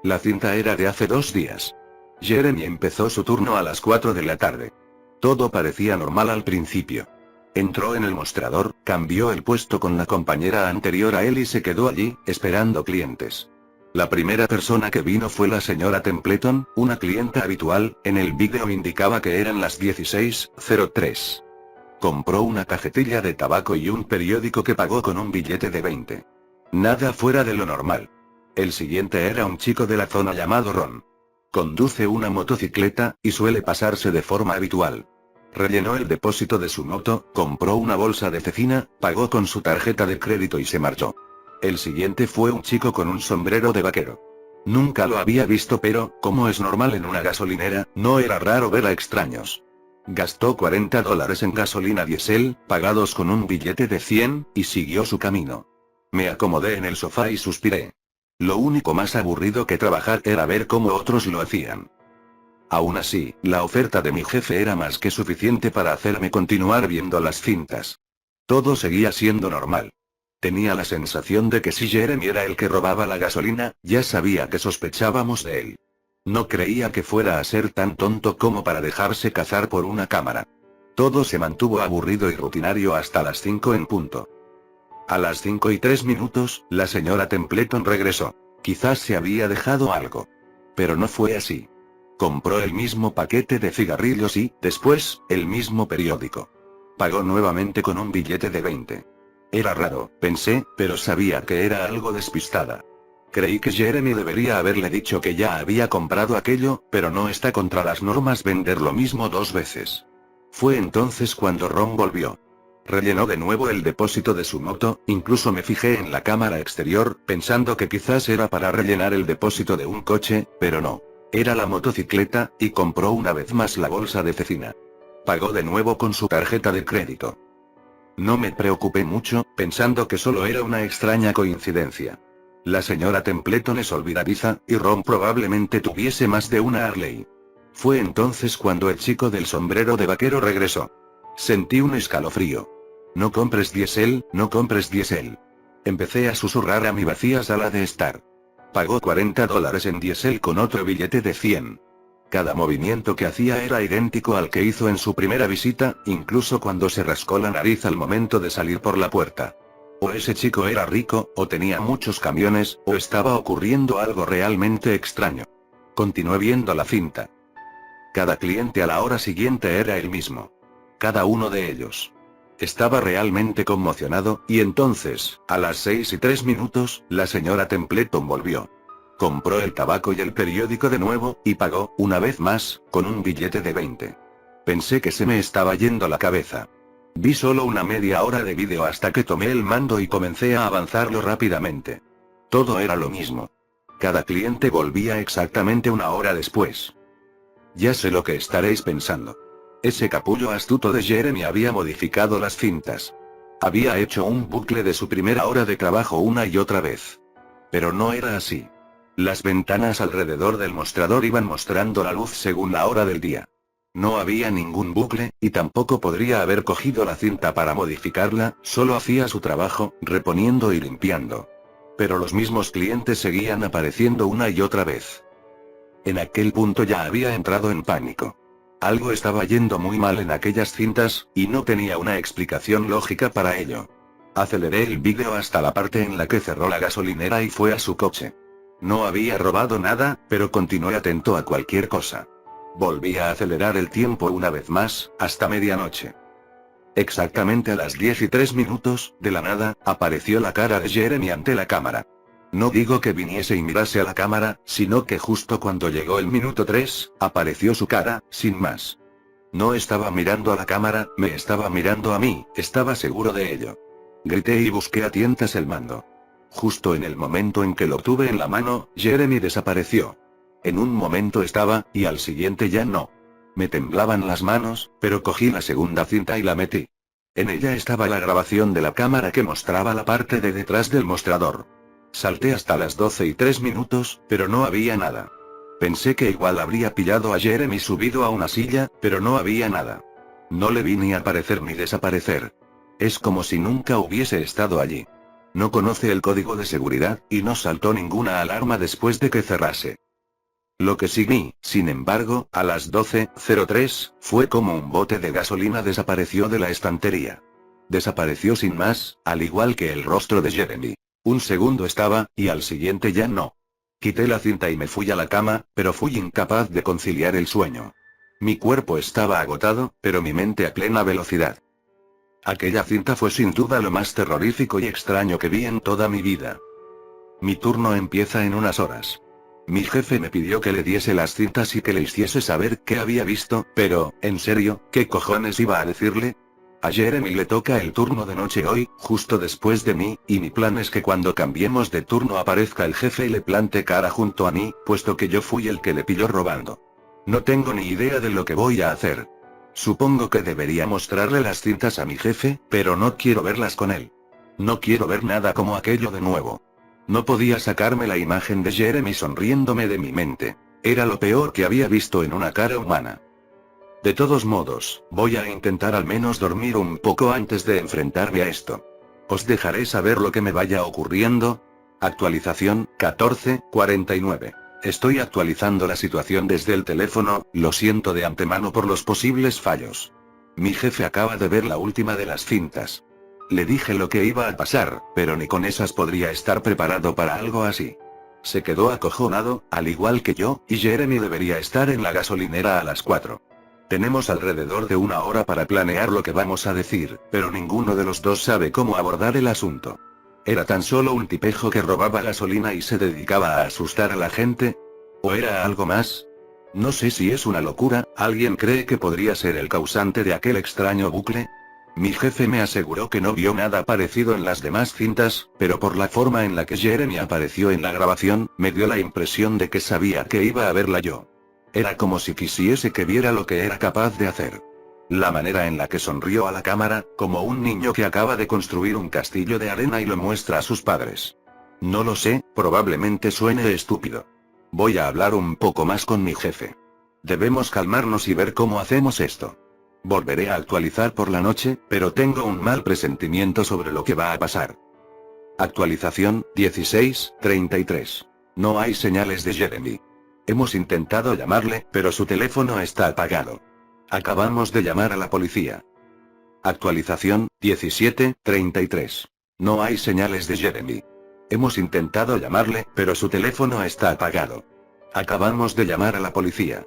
La cinta era de hace 2 días. Jeremy empezó su turno a las 4 de la tarde. Todo parecía normal al principio. Entró en el mostrador, cambió el puesto con la compañera anterior a él y se quedó allí, esperando clientes. La primera persona que vino fue la señora Templeton, una clienta habitual, en el vídeo indicaba que eran las 16:03. Compró una cajetilla de tabaco y un periódico que pagó con un billete de 20. Nada fuera de lo normal. El siguiente era un chico de la zona llamado Ron. Conduce una motocicleta, y suele pasarse de forma habitual. Rellenó el depósito de su moto, compró una bolsa de cecina, pagó con su tarjeta de crédito y se marchó. El siguiente fue un chico con un sombrero de vaquero. Nunca lo había visto pero, como es normal en una gasolinera, no era raro ver a extraños. Gastó $40 en gasolina diésel, pagados con un billete de 100, y siguió su camino. Me acomodé en el sofá y suspiré. Lo único más aburrido que trabajar era ver cómo otros lo hacían. Aún así, la oferta de mi jefe era más que suficiente para hacerme continuar viendo las cintas. Todo seguía siendo normal. Tenía la sensación de que si Jeremy era el que robaba la gasolina, ya sabía que sospechábamos de él. No creía que fuera a ser tan tonto como para dejarse cazar por una cámara. Todo se mantuvo aburrido y rutinario hasta las 5 en punto. A las 5:03, la señora Templeton regresó. Quizás se había dejado algo. Pero no fue así. Compró el mismo paquete de cigarrillos y, después, el mismo periódico. Pagó nuevamente con un billete de 20. Era raro, pensé, pero sabía que era algo despistada. Creí que Jeremy debería haberle dicho que ya había comprado aquello, pero no está contra las normas vender lo mismo 2 veces. Fue entonces cuando Ron volvió. Rellenó de nuevo el depósito de su moto, incluso me fijé en la cámara exterior, pensando que quizás era para rellenar el depósito de un coche, pero no. Era la motocicleta, y compró una vez más la bolsa de cecina. Pagó de nuevo con su tarjeta de crédito. No me preocupé mucho, pensando que solo era una extraña coincidencia. La señora Templeton es olvidadiza, y Ron probablemente tuviese más de una Harley. Fue entonces cuando el chico del sombrero de vaquero regresó. Sentí un escalofrío. No compres diésel, no compres diésel. Empecé a susurrar a mi vacía sala de estar. Pagó $40 en diésel con otro billete de 100. Cada movimiento que hacía era idéntico al que hizo en su primera visita, incluso cuando se rascó la nariz al momento de salir por la puerta. O ese chico era rico, o tenía muchos camiones, o estaba ocurriendo algo realmente extraño. Continué viendo la cinta. Cada cliente a la hora siguiente era el mismo. Cada uno de ellos. Estaba realmente conmocionado, y entonces, a las 6:03, la señora Templeton volvió. Compró el tabaco y el periódico de nuevo, y pagó, una vez más, con un billete de 20. Pensé que se me estaba yendo la cabeza. Vi solo una media hora de vídeo hasta que tomé el mando y comencé a avanzarlo rápidamente. Todo era lo mismo. Cada cliente volvía exactamente una hora después. Ya sé lo que estaréis pensando. Ese capullo astuto de Jeremy había modificado las cintas. Había hecho un bucle de su primera hora de trabajo una y otra vez. Pero no era así. Las ventanas alrededor del mostrador iban mostrando la luz según la hora del día. No había ningún bucle, y tampoco podría haber cogido la cinta para modificarla, solo hacía su trabajo, reponiendo y limpiando. Pero los mismos clientes seguían apareciendo una y otra vez. En aquel punto ya había entrado en pánico. Algo estaba yendo muy mal en aquellas cintas, y no tenía una explicación lógica para ello. Aceleré el vídeo hasta la parte en la que cerró la gasolinera y fue a su coche. No había robado nada, pero continué atento a cualquier cosa. Volví a acelerar el tiempo una vez más, hasta medianoche. Exactamente a las 10:03, de la nada, apareció la cara de Jeremy ante la cámara. No digo que viniese y mirase a la cámara, sino que justo cuando llegó el minuto 3, apareció su cara, sin más. No estaba mirando a la cámara, me estaba mirando a mí, estaba seguro de ello. Grité y busqué a tientas el mando. Justo en el momento en que lo tuve en la mano, Jeremy desapareció. En un momento estaba, y al siguiente ya no. Me temblaban las manos, pero cogí la segunda cinta y la metí. En ella estaba la grabación de la cámara que mostraba la parte de detrás del mostrador. Salté hasta las 12:03, pero no había nada. Pensé que igual habría pillado a Jeremy subido a una silla, pero no había nada. No le vi ni aparecer ni desaparecer. Es como si nunca hubiese estado allí. No conoce el código de seguridad, y no saltó ninguna alarma después de que cerrase. Lo que sí vi, sin embargo, a las 12:03, fue como un bote de gasolina desapareció de la estantería. Desapareció sin más, al igual que el rostro de Jeremy. Un segundo estaba, y al siguiente ya no. Quité la cinta y me fui a la cama, pero fui incapaz de conciliar el sueño. Mi cuerpo estaba agotado, pero mi mente a plena velocidad. Aquella cinta fue sin duda lo más terrorífico y extraño que vi en toda mi vida. Mi turno empieza en unas horas. Mi jefe me pidió que le diese las cintas y que le hiciese saber qué había visto, pero, en serio, ¿qué cojones iba a decirle? A Jeremy le toca el turno de noche hoy, justo después de mí, y mi plan es que cuando cambiemos de turno aparezca el jefe y le plante cara junto a mí, puesto que yo fui el que le pilló robando. No tengo ni idea de lo que voy a hacer. Supongo que debería mostrarle las cintas a mi jefe, pero no quiero verlas con él. No quiero ver nada como aquello de nuevo. No podía sacarme la imagen de Jeremy sonriéndome de mi mente. Era lo peor que había visto en una cara humana. De todos modos, voy a intentar al menos dormir un poco antes de enfrentarme a esto. Os dejaré saber lo que me vaya ocurriendo. Actualización, 14:49. Estoy actualizando la situación desde el teléfono, lo siento de antemano por los posibles fallos. Mi jefe acaba de ver la última de las cintas. Le dije lo que iba a pasar, pero ni con esas podría estar preparado para algo así. Se quedó acojonado, al igual que yo, y Jeremy debería estar en la gasolinera a las 4. Tenemos alrededor de una hora para planear lo que vamos a decir, pero ninguno de los dos sabe cómo abordar el asunto. ¿Era tan solo un tipejo que robaba gasolina y se dedicaba a asustar a la gente? ¿O era algo más? No sé si es una locura, ¿alguien cree que podría ser el causante de aquel extraño bucle? Mi jefe me aseguró que no vio nada parecido en las demás cintas, pero por la forma en la que Jeremy apareció en la grabación, me dio la impresión de que sabía que iba a verla yo. Era como si quisiese que viera lo que era capaz de hacer. La manera en la que sonrió a la cámara, como un niño que acaba de construir un castillo de arena y lo muestra a sus padres. No lo sé, probablemente suene estúpido. Voy a hablar un poco más con mi jefe. Debemos calmarnos y ver cómo hacemos esto. Volveré a actualizar por la noche, pero tengo un mal presentimiento sobre lo que va a pasar. Actualización, 16:33. No hay señales de Jeremy. Hemos intentado llamarle, pero su teléfono está apagado. Acabamos de llamar a la policía. Actualización, 17:33. No hay señales de Jeremy. Hemos intentado llamarle, pero su teléfono está apagado. Acabamos de llamar a la policía.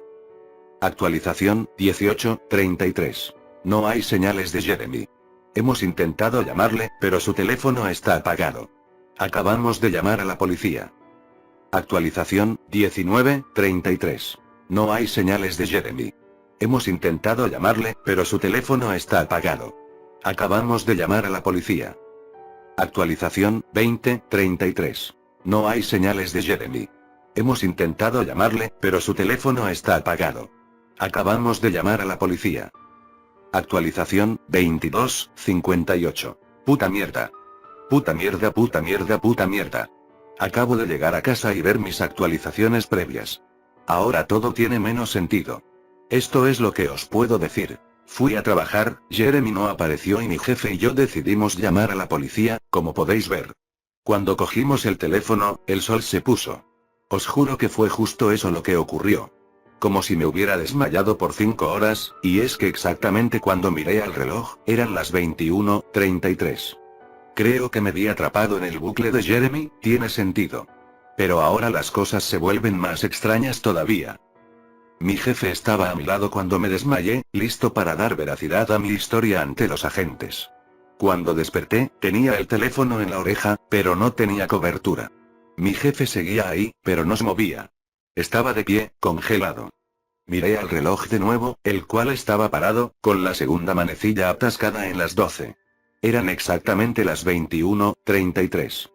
Actualización, 18:33. No hay señales de Jeremy. Hemos intentado llamarle, pero su teléfono está apagado. Acabamos de llamar a la policía. Actualización, 19:33. No hay señales de Jeremy. Hemos intentado llamarle, pero su teléfono está apagado. Acabamos de llamar a la policía. Actualización, 20:33. No hay señales de Jeremy. Hemos intentado llamarle, pero su teléfono está apagado. Acabamos de llamar a la policía. Actualización, 22:58. Puta mierda. Puta mierda, puta mierda, puta mierda. Acabo de llegar a casa y ver mis actualizaciones previas. Ahora todo tiene menos sentido. Esto es lo que os puedo decir. Fui a trabajar, Jeremy no apareció y mi jefe y yo decidimos llamar a la policía, como podéis ver. Cuando cogimos el teléfono, el sol se puso. Os juro que fue justo eso lo que ocurrió. Como si me hubiera desmayado por 5 horas, y es que exactamente cuando miré al reloj, eran las 21:33. Creo que me vi atrapado en el bucle de Jeremy, tiene sentido. Pero ahora las cosas se vuelven más extrañas todavía. Mi jefe estaba a mi lado cuando me desmayé, listo para dar veracidad a mi historia ante los agentes. Cuando desperté, tenía el teléfono en la oreja, pero no tenía cobertura. Mi jefe seguía ahí, pero no se movía. Estaba de pie, congelado. Miré al reloj de nuevo, el cual estaba parado, con la segunda manecilla atascada en las 12. Eran exactamente las 21:33.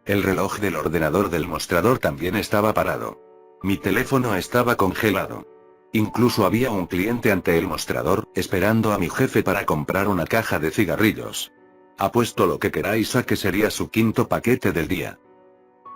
El reloj del ordenador del mostrador también estaba parado. Mi teléfono estaba congelado. Incluso había un cliente ante el mostrador, esperando a mi jefe para comprar una caja de cigarrillos. Apuesto lo que queráis a que sería su quinto paquete del día.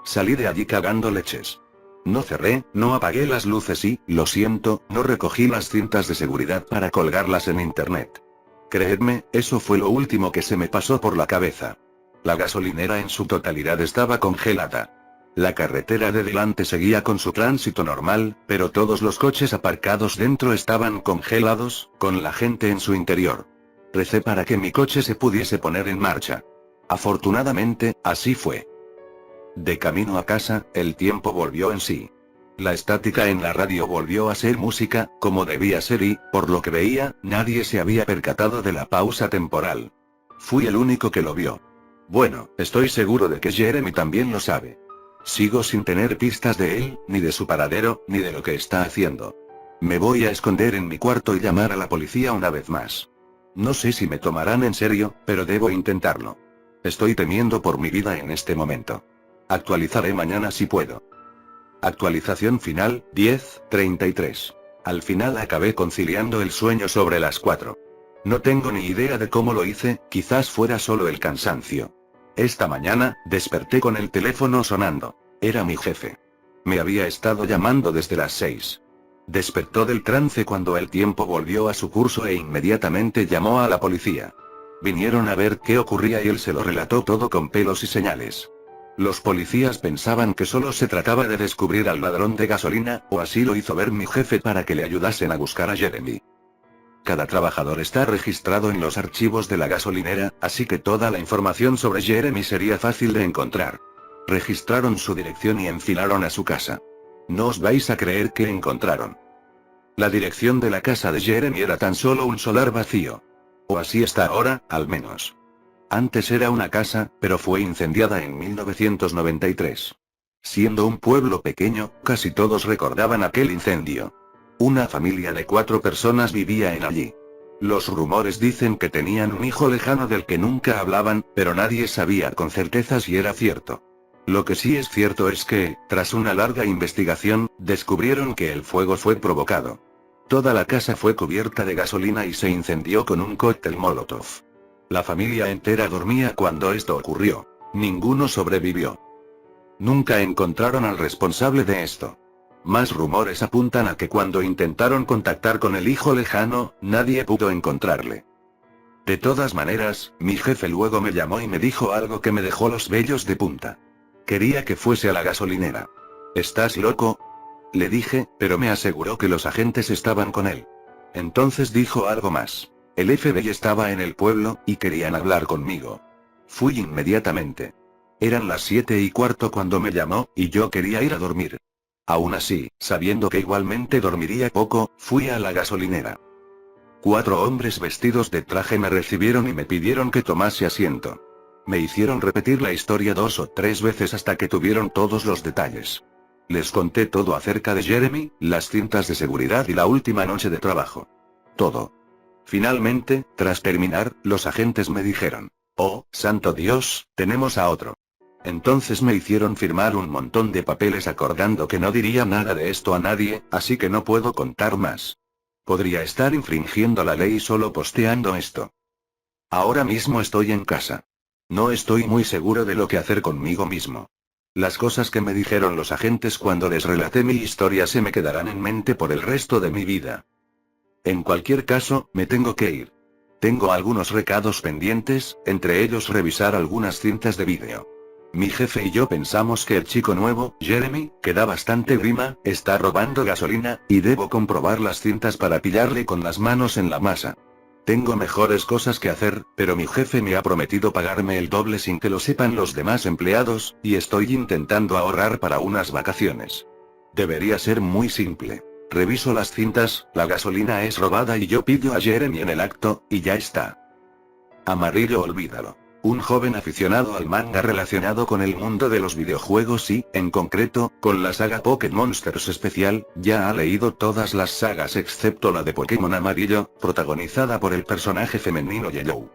Salí de allí cagando leches. No cerré, no apagué las luces y, lo siento, no recogí las cintas de seguridad para colgarlas en internet. Creedme, eso fue lo último que se me pasó por la cabeza. La gasolinera en su totalidad estaba congelada. La carretera de delante seguía con su tránsito normal, pero todos los coches aparcados dentro estaban congelados, con la gente en su interior. Recé para que mi coche se pudiese poner en marcha. Afortunadamente, así fue. De camino a casa, el tiempo volvió en sí. La estática en la radio volvió a ser música, como debía ser y, por lo que veía, nadie se había percatado de la pausa temporal. Fui el único que lo vio. Bueno, estoy seguro de que Jeremy también lo sabe. Sigo sin tener pistas de él, ni de su paradero, ni de lo que está haciendo. Me voy a esconder en mi cuarto y llamar a la policía una vez más. No sé si me tomarán en serio, pero debo intentarlo. Estoy temiendo por mi vida en este momento. Actualizaré mañana si puedo. Actualización final, 10:33. Al final acabé conciliando el sueño sobre las 4. No tengo ni idea de cómo lo hice, quizás fuera solo el cansancio. Esta mañana, desperté con el teléfono sonando. Era mi jefe. Me había estado llamando desde las 6. Despertó del trance cuando el tiempo volvió a su curso e inmediatamente llamó a la policía. Vinieron a ver qué ocurría y él se lo relató todo con pelos y señales. Los policías pensaban que solo se trataba de descubrir al ladrón de gasolina, o así lo hizo ver mi jefe para que le ayudasen a buscar a Jeremy. Cada trabajador está registrado en los archivos de la gasolinera, así que toda la información sobre Jeremy sería fácil de encontrar. Registraron su dirección y enfilaron a su casa. No os vais a creer qué encontraron. La dirección de la casa de Jeremy era tan solo un solar vacío. O así está ahora, al menos. Antes era una casa, pero fue incendiada en 1993. Siendo un pueblo pequeño, casi todos recordaban aquel incendio. Una familia de 4 personas vivía en allí. Los rumores dicen que tenían un hijo lejano del que nunca hablaban, pero nadie sabía con certeza si era cierto. Lo que sí es cierto es que, tras una larga investigación, descubrieron que el fuego fue provocado. Toda la casa fue cubierta de gasolina y se incendió con un cóctel Molotov. La familia entera dormía cuando esto ocurrió. Ninguno sobrevivió. Nunca encontraron al responsable de esto. Más rumores apuntan a que cuando intentaron contactar con el hijo lejano, nadie pudo encontrarle. De todas maneras, mi jefe luego me llamó y me dijo algo que me dejó los vellos de punta. Quería que fuese a la gasolinera. ¿Estás loco?, le dije, pero me aseguró que los agentes estaban con él. Entonces dijo algo más. El FBI estaba en el pueblo, y querían hablar conmigo. Fui inmediatamente. Eran las 7:15 cuando me llamó, y yo quería ir a dormir. Aún así, sabiendo que igualmente dormiría poco, fui a la gasolinera. 4 hombres vestidos de traje me recibieron y me pidieron que tomase asiento. Me hicieron repetir la historia 2 o 3 veces hasta que tuvieron todos los detalles. Les conté todo acerca de Jeremy, las cintas de seguridad y la última noche de trabajo. Todo. Finalmente, tras terminar, los agentes me dijeron: «Oh, santo Dios, tenemos a otro». Entonces me hicieron firmar un montón de papeles acordando que no diría nada de esto a nadie, así que no puedo contar más. Podría estar infringiendo la ley solo posteando esto. Ahora mismo estoy en casa. No estoy muy seguro de lo que hacer conmigo mismo. Las cosas que me dijeron los agentes cuando les relaté mi historia se me quedarán en mente por el resto de mi vida. En cualquier caso, me tengo que ir. Tengo algunos recados pendientes, entre ellos revisar algunas cintas de vídeo. Mi jefe y yo pensamos que el chico nuevo, Jeremy, que da bastante grima, está robando gasolina, y debo comprobar las cintas para pillarle con las manos en la masa. Tengo mejores cosas que hacer, pero mi jefe me ha prometido pagarme el doble sin que lo sepan los demás empleados, y estoy intentando ahorrar para unas vacaciones. Debería ser muy simple. Reviso las cintas, la gasolina es robada y yo pillo a Jeremy en el acto, y ya está. Amarillo, olvídalo. un joven aficionado al manga relacionado con el mundo de los videojuegos y, en concreto, con la saga Pokémon Monsters Especial, ya ha leído todas las sagas excepto la de Pokémon Amarillo, protagonizada por el personaje femenino Yellow.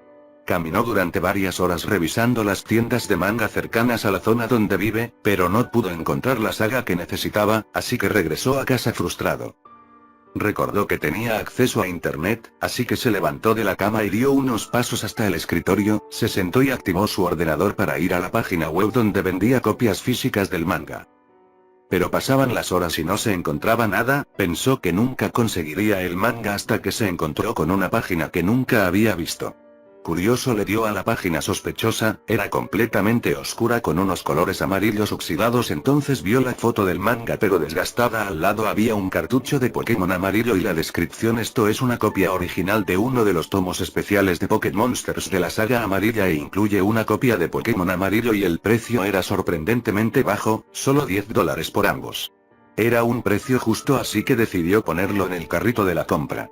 Caminó durante varias horas revisando las tiendas de manga cercanas a la zona donde vive, pero no pudo encontrar la saga que necesitaba, así que regresó a casa frustrado. Recordó que tenía acceso a internet, así que se levantó de la cama y dio unos pasos hasta el escritorio, se sentó y activó su ordenador para ir a la página web donde vendía copias físicas del manga. Pero pasaban las horas y no se encontraba nada, pensó que nunca conseguiría el manga hasta que se encontró con una página que nunca había visto. Curioso, le dio a la página sospechosa, era completamente oscura con unos colores amarillos oxidados. Entonces vio la foto del manga pero desgastada, al lado había un cartucho de Pokémon Amarillo y la descripción: esto es una copia original de uno de los tomos especiales de Pokémon Monsters de la saga amarilla e incluye una copia de Pokémon Amarillo, y el precio era sorprendentemente bajo, solo $10 por ambos. Era un precio justo, así que decidió ponerlo en el carrito de la compra.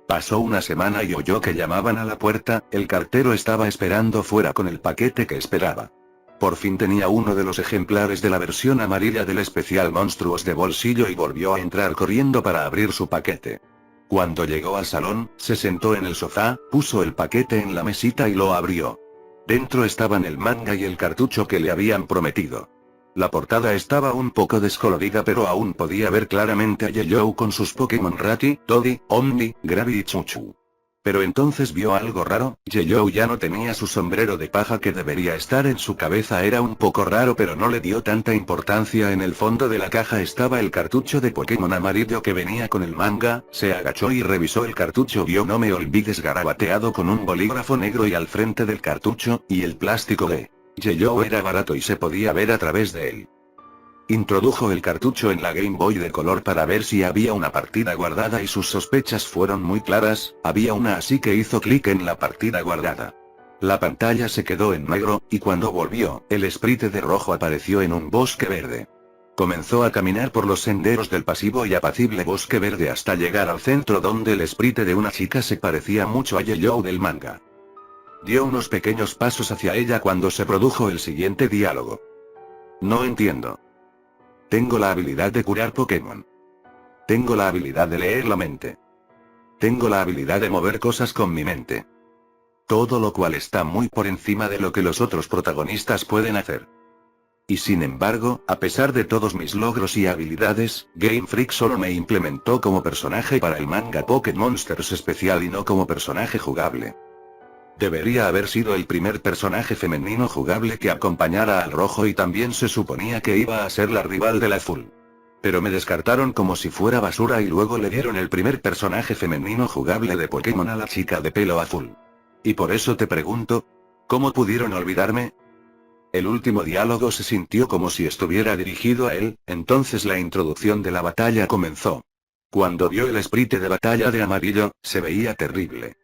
Pasó una semana y oyó que llamaban a la puerta, el cartero estaba esperando fuera con el paquete que esperaba. Por fin tenía uno de los ejemplares de la versión amarilla del especial Monstruos de bolsillo y volvió a entrar corriendo para abrir su paquete. Cuando llegó al salón, se sentó en el sofá, puso el paquete en la mesita y lo abrió. Dentro estaban el manga y el cartucho que le habían prometido. La portada estaba un poco descolorida pero aún podía ver claramente a Yellow con sus Pokémon Rati, Toddy, Omni, Gravy y Chuchu. Pero entonces vio algo raro: Yellow ya no tenía su sombrero de paja que debería estar en su cabeza. Era un poco raro pero no le dio tanta importancia. En el fondo de la caja estaba el cartucho de Pokémon Amarillo que venía con el manga, se agachó y revisó el cartucho. Vio "No me olvides" garabateado con un bolígrafo negro y al frente del cartucho, y el plástico de Yellow era barato y se podía ver a través de él. Introdujo el cartucho en la Game Boy de color para ver si había una partida guardada y sus sospechas fueron muy claras: había una, así que hizo clic en la partida guardada. La pantalla se quedó en negro, y cuando volvió, el sprite de rojo apareció en un bosque verde. Comenzó a caminar por los senderos del pasivo y apacible bosque verde hasta llegar al centro, donde el sprite de una chica se parecía mucho a Yellow del manga. Dio unos pequeños pasos hacia ella cuando se produjo el siguiente diálogo. No entiendo. Tengo la habilidad de curar Pokémon. Tengo la habilidad de leer la mente. Tengo la habilidad de mover cosas con mi mente. Todo lo cual está muy por encima de lo que los otros protagonistas pueden hacer. Y sin embargo, a pesar de todos mis logros y habilidades, Game Freak solo me implementó como personaje para el manga Pokémon Monsters Especial y no como personaje jugable. Debería haber sido el primer personaje femenino jugable que acompañara al rojo y también se suponía que iba a ser la rival del azul. Pero me descartaron como si fuera basura y luego le dieron el primer personaje femenino jugable de Pokémon a la chica de pelo azul. Y por eso te pregunto, ¿cómo pudieron olvidarme? El último diálogo se sintió como si estuviera dirigido a él, entonces la introducción de la batalla comenzó. Cuando vio el sprite de batalla de amarillo, se veía terrible.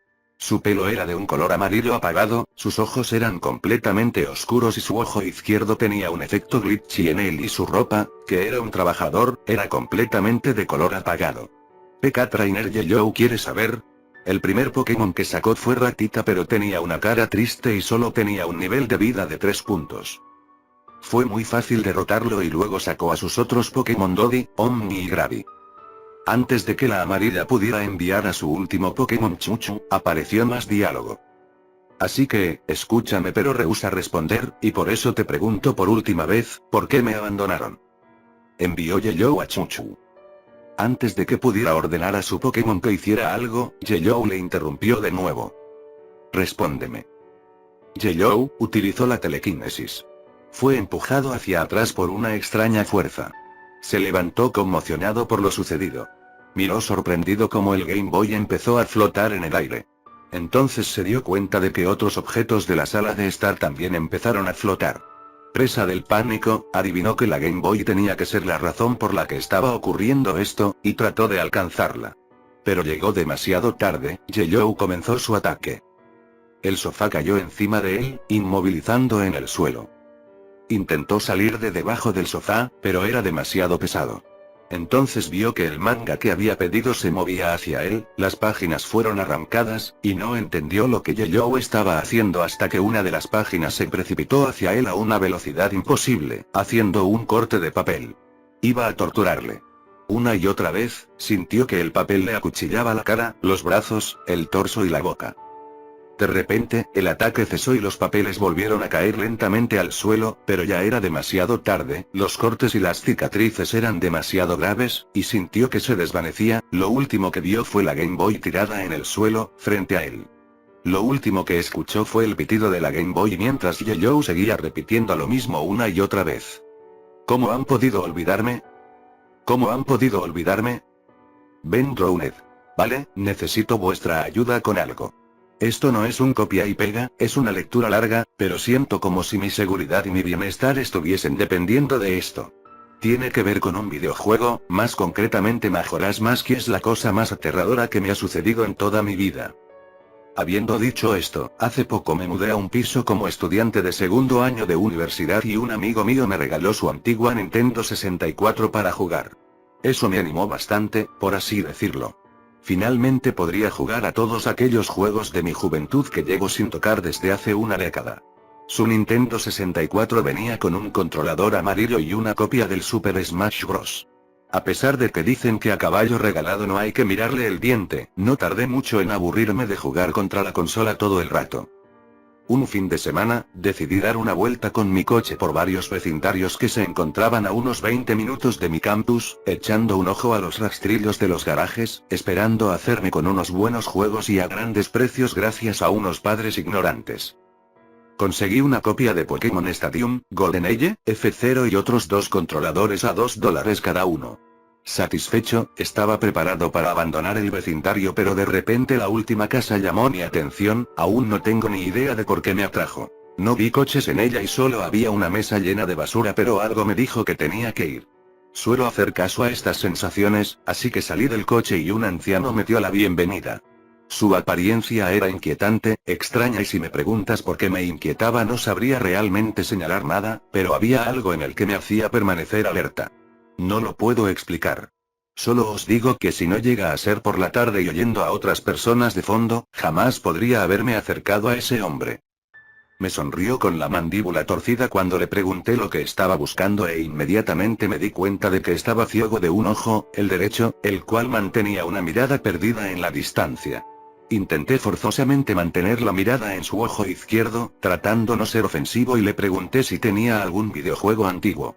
Su pelo era de un color amarillo apagado, sus ojos eran completamente oscuros y su ojo izquierdo tenía un efecto glitchy en él, y su ropa, que era un trabajador, era completamente de color apagado. PK Trainer Yellow quiere saber. El primer Pokémon que sacó fue Ratita, pero tenía una cara triste y solo tenía un nivel de vida de 3 puntos. Fue muy fácil derrotarlo y luego sacó a sus otros Pokémon Doddy, Omni y Gravy. Antes de que la amarilla pudiera enviar a su último Pokémon Chuchu, apareció más diálogo. Así que, escúchame, pero rehúsa responder, y por eso te pregunto por última vez, ¿por qué me abandonaron? Envió Yellow a Chuchu. Antes de que pudiera ordenar a su Pokémon que hiciera algo, Yellow le interrumpió de nuevo. Respóndeme. Yellow utilizó la telequinesis. Fue empujado hacia atrás por una extraña fuerza. Se levantó conmocionado por lo sucedido. Miró sorprendido cómo el Game Boy empezó a flotar en el aire. Entonces se dio cuenta de que otros objetos de la sala de estar también empezaron a flotar. Presa del pánico, adivinó que la Game Boy tenía que ser la razón por la que estaba ocurriendo esto, y trató de alcanzarla. Pero llegó demasiado tarde. Yellow comenzó su ataque. El sofá cayó encima de él, inmovilizando en el suelo. Intentó salir de debajo del sofá, pero era demasiado pesado. Entonces vio que el manga que había pedido se movía hacia él, las páginas fueron arrancadas, y no entendió lo que Yeyou estaba haciendo hasta que una de las páginas se precipitó hacia él a una velocidad imposible, haciendo un corte de papel. Iba a torturarle. Una y otra vez, sintió que el papel le acuchillaba la cara, los brazos, el torso y la boca. De repente, el ataque cesó y los papeles volvieron a caer lentamente al suelo, pero ya era demasiado tarde, los cortes y las cicatrices eran demasiado graves, y sintió que se desvanecía. Lo último que vio fue la Game Boy tirada en el suelo, frente a él. Lo último que escuchó fue el pitido de la Game Boy mientras Yeyou seguía repitiendo lo mismo una y otra vez. ¿Cómo han podido olvidarme? ¿Cómo han podido olvidarme? Ben Drowned. Vale, necesito vuestra ayuda con algo. Esto no es un copia y pega, es una lectura larga, pero siento como si mi seguridad y mi bienestar estuviesen dependiendo de esto. Tiene que ver con un videojuego, más concretamente Majora's Mask, que es la cosa más aterradora que me ha sucedido en toda mi vida. Habiendo dicho esto, hace poco me mudé a un piso como estudiante de segundo año de universidad y un amigo mío me regaló su antigua Nintendo 64 para jugar. Eso me animó bastante, por así decirlo. Finalmente podría jugar a todos aquellos juegos de mi juventud que llevo sin tocar desde hace una década. Su Nintendo 64 venía con un controlador amarillo y una copia del Super Smash Bros. A pesar de que dicen que a caballo regalado no hay que mirarle el diente, no tardé mucho en aburrirme de jugar contra la consola todo el rato. Un fin de semana, decidí dar una vuelta con mi coche por varios vecindarios que se encontraban a unos 20 minutos de mi campus, echando un ojo a los rastrillos de los garajes, esperando hacerme con unos buenos juegos y a grandes precios gracias a unos padres ignorantes. Conseguí una copia de Pokémon Stadium, GoldenEye, F0 y otros 2 controladores a $2 cada uno. Satisfecho, estaba preparado para abandonar el vecindario, pero de repente la última casa llamó mi atención. Aún no tengo ni idea de por qué me atrajo. No vi coches en ella y solo había una mesa llena de basura, pero algo me dijo que tenía que ir. Suelo hacer caso a estas sensaciones, así que salí del coche y un anciano me dio la bienvenida. Su apariencia era inquietante, extraña, y si me preguntas por qué me inquietaba no sabría realmente señalar nada, pero había algo en el que me hacía permanecer alerta. No lo puedo explicar. Solo os digo que si no llega a ser por la tarde y oyendo a otras personas de fondo, jamás podría haberme acercado a ese hombre. Me sonrió con la mandíbula torcida cuando le pregunté lo que estaba buscando e inmediatamente me di cuenta de que estaba ciego de un ojo, el derecho, el cual mantenía una mirada perdida en la distancia. Intenté forzosamente mantener la mirada en su ojo izquierdo, tratando no ser ofensivo, y le pregunté si tenía algún videojuego antiguo.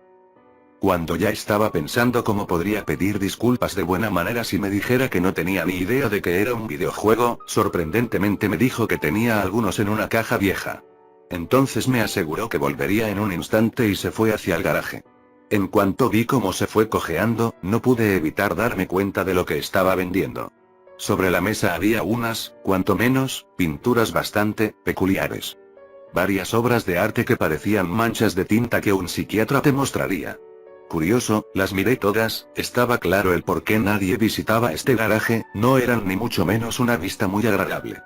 Cuando ya estaba pensando cómo podría pedir disculpas de buena manera si me dijera que no tenía ni idea de que era un videojuego, sorprendentemente me dijo que tenía algunos en una caja vieja. Entonces me aseguró que volvería en un instante y se fue hacia el garaje. En cuanto vi cómo se fue cojeando, no pude evitar darme cuenta de lo que estaba vendiendo. Sobre la mesa había unas, cuanto menos, pinturas bastante peculiares. Varias obras de arte que parecían manchas de tinta que un psiquiatra te mostraría. Curioso, las miré todas, estaba claro el por qué nadie visitaba este garaje, no eran ni mucho menos una vista muy agradable.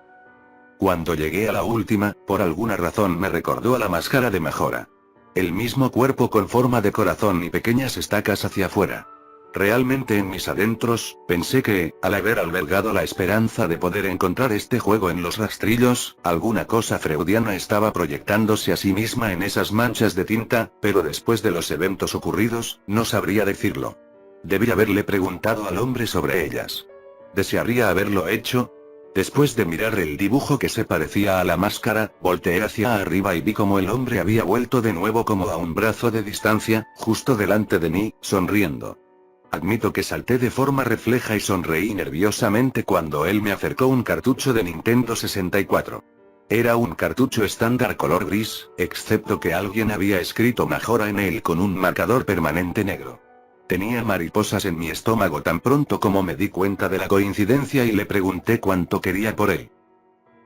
Cuando llegué a la última, por alguna razón me recordó a la máscara de Majora. El mismo cuerpo con forma de corazón y pequeñas estacas hacia afuera. Realmente en mis adentros, pensé que, al haber albergado la esperanza de poder encontrar este juego en los rastrillos, alguna cosa freudiana estaba proyectándose a sí misma en esas manchas de tinta, pero después de los eventos ocurridos, no sabría decirlo. Debí haberle preguntado al hombre sobre ellas. ¿Desearía haberlo hecho? Después de mirar el dibujo que se parecía a la máscara, volteé hacia arriba y vi como el hombre había vuelto de nuevo como a un brazo de distancia, justo delante de mí, sonriendo. Admito que salté de forma refleja y sonreí nerviosamente cuando él me acercó un cartucho de Nintendo 64. Era un cartucho estándar color gris, excepto que alguien había escrito Majora en él con un marcador permanente negro. Tenía mariposas en mi estómago tan pronto como me di cuenta de la coincidencia y le pregunté cuánto quería por él.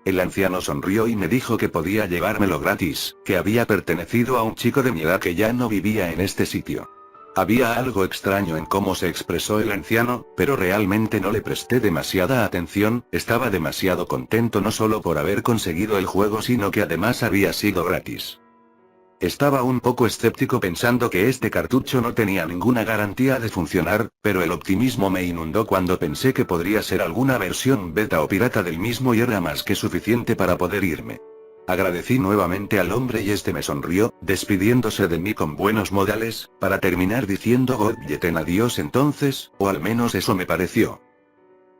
El anciano sonrió y me dijo que podía llevármelo gratis, que había pertenecido a un chico de mi edad que ya no vivía en este sitio. Había algo extraño en cómo se expresó el anciano, pero realmente no le presté demasiada atención. Estaba demasiado contento no solo por haber conseguido el juego sino que además había sido gratis. Estaba un poco escéptico pensando que este cartucho no tenía ninguna garantía de funcionar, pero el optimismo me inundó cuando pensé que podría ser alguna versión beta o pirata del mismo y era más que suficiente para poder irme. Agradecí nuevamente al hombre y este me sonrió, despidiéndose de mí con buenos modales, para terminar diciendo Godjeten adiós entonces, o al menos eso me pareció.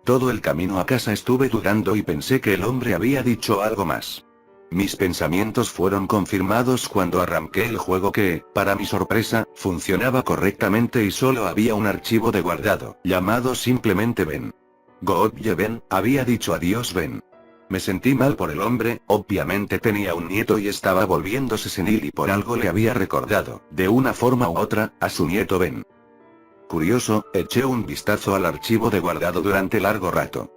Todo el camino a casa estuve dudando y pensé que el hombre había dicho algo más. Mis pensamientos fueron confirmados cuando arranqué el juego que, para mi sorpresa, funcionaba correctamente y solo había un archivo de guardado, llamado simplemente Ben. Godje Ben, había dicho adiós Ben. Me sentí mal por el hombre, obviamente tenía un nieto y estaba volviéndose senil y por algo le había recordado, de una forma u otra, a su nieto Ben. Curioso, eché un vistazo al archivo de guardado durante largo rato.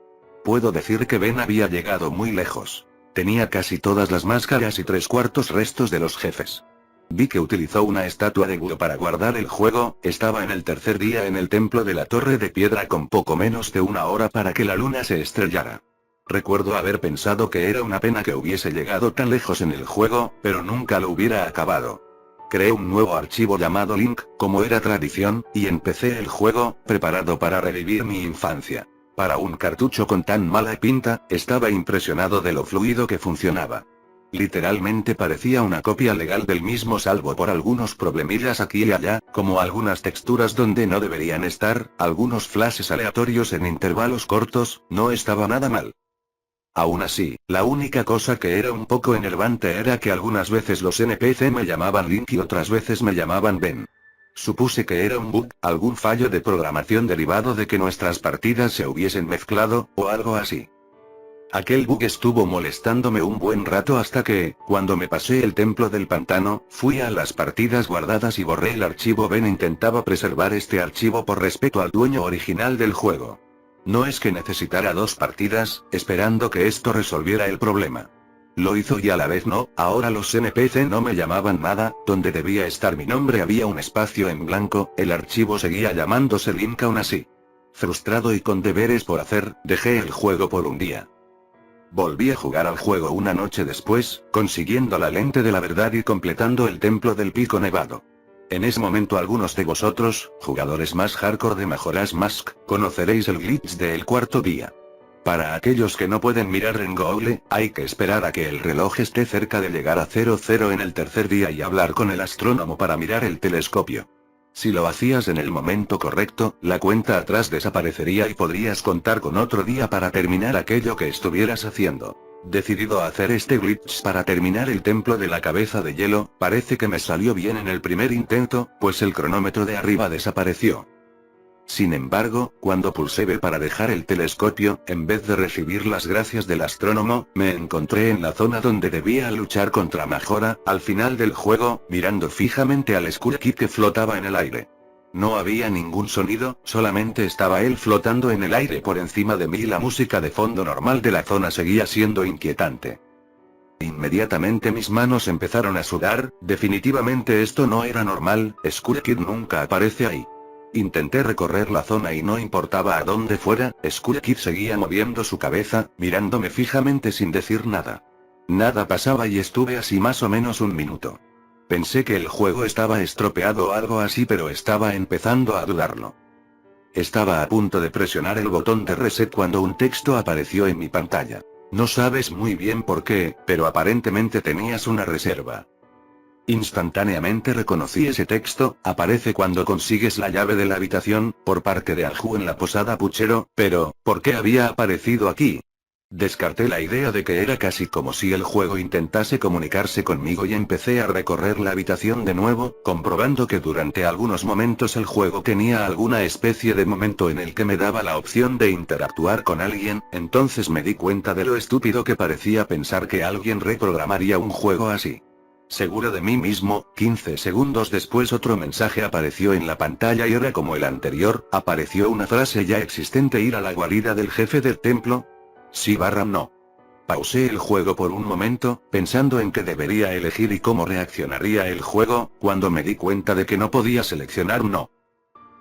Puedo decir que Ben había llegado muy lejos. Tenía casi todas las máscaras y 3/4 restos de los jefes. Vi que utilizó una estatua de Gu para guardar el juego, estaba en el tercer día en el templo de la Torre de Piedra con poco menos de una hora para que la luna se estrellara. Recuerdo haber pensado que era una pena que hubiese llegado tan lejos en el juego, pero nunca lo hubiera acabado. Creé un nuevo archivo llamado Link, como era tradición, y empecé el juego, preparado para revivir mi infancia. Para un cartucho con tan mala pinta, estaba impresionado de lo fluido que funcionaba. Literalmente parecía una copia legal del mismo salvo por algunos problemillas aquí y allá, como algunas texturas donde no deberían estar, algunos flashes aleatorios en intervalos cortos, no estaba nada mal. Aún así, la única cosa que era un poco enervante era que algunas veces los NPC me llamaban Link y otras veces me llamaban Ben. Supuse que era un bug, algún fallo de programación derivado de que nuestras partidas se hubiesen mezclado, o algo así. Aquel bug estuvo molestándome un buen rato hasta que, cuando me pasé el templo del pantano, fui a las partidas guardadas y borré el archivo Ben. Intentaba preservar este archivo por respeto al dueño original del juego. No es que necesitara 2 partidas, esperando que esto resolviera el problema. Lo hizo y a la vez no, ahora los NPC no me llamaban nada, donde debía estar mi nombre había un espacio en blanco, el archivo seguía llamándose Link aún así. Frustrado y con deberes por hacer, dejé el juego por un día. Volví a jugar al juego una noche después, consiguiendo la lente de la verdad y completando el templo del pico nevado. En ese momento algunos de vosotros, jugadores más hardcore de Majora's Mask, conoceréis el glitch del 4.º día. Para aquellos que no pueden mirar en Google, hay que esperar a que el reloj esté cerca de llegar a 00 en el tercer día y hablar con el astrónomo para mirar el telescopio. Si lo hacías en el momento correcto, la cuenta atrás desaparecería y podrías contar con otro día para terminar aquello que estuvieras haciendo. Decidido a hacer este glitch para terminar el templo de la cabeza de hielo, parece que me salió bien en el primer intento, pues el cronómetro de arriba desapareció. Sin embargo, cuando pulsé B para dejar el telescopio, en vez de recibir las gracias del astrónomo, me encontré en la zona donde debía luchar contra Majora, al final del juego, mirando fijamente al Skull Kid que flotaba en el aire. No había ningún sonido, solamente estaba él flotando en el aire por encima de mí y la música de fondo normal de la zona seguía siendo inquietante. Inmediatamente mis manos empezaron a sudar, definitivamente esto no era normal, Skull Kid nunca aparece ahí. Intenté recorrer la zona y no importaba a dónde fuera, Skull Kid seguía moviendo su cabeza, mirándome fijamente sin decir nada. Nada pasaba y estuve así más o menos un minuto. Pensé que el juego estaba estropeado o algo así, pero estaba empezando a dudarlo. Estaba a punto de presionar el botón de reset cuando un texto apareció en mi pantalla. No sabes muy bien por qué, pero aparentemente tenías una reserva. Instantáneamente reconocí ese texto, aparece cuando consigues la llave de la habitación, por parte de Anju en la posada Puchero, pero, ¿por qué había aparecido aquí? Descarté la idea de que era casi como si el juego intentase comunicarse conmigo y empecé a recorrer la habitación de nuevo, comprobando que durante algunos momentos el juego tenía alguna especie de momento en el que me daba la opción de interactuar con alguien, entonces me di cuenta de lo estúpido que parecía pensar que alguien reprogramaría un juego así. Seguro de mí mismo, 15 segundos después otro mensaje apareció en la pantalla y era como el anterior, apareció una frase ya existente: ir a la guarida del jefe del templo. Sí / no. Pausé el juego por un momento, pensando en qué debería elegir y cómo reaccionaría el juego, cuando me di cuenta de que no podía seleccionar un no.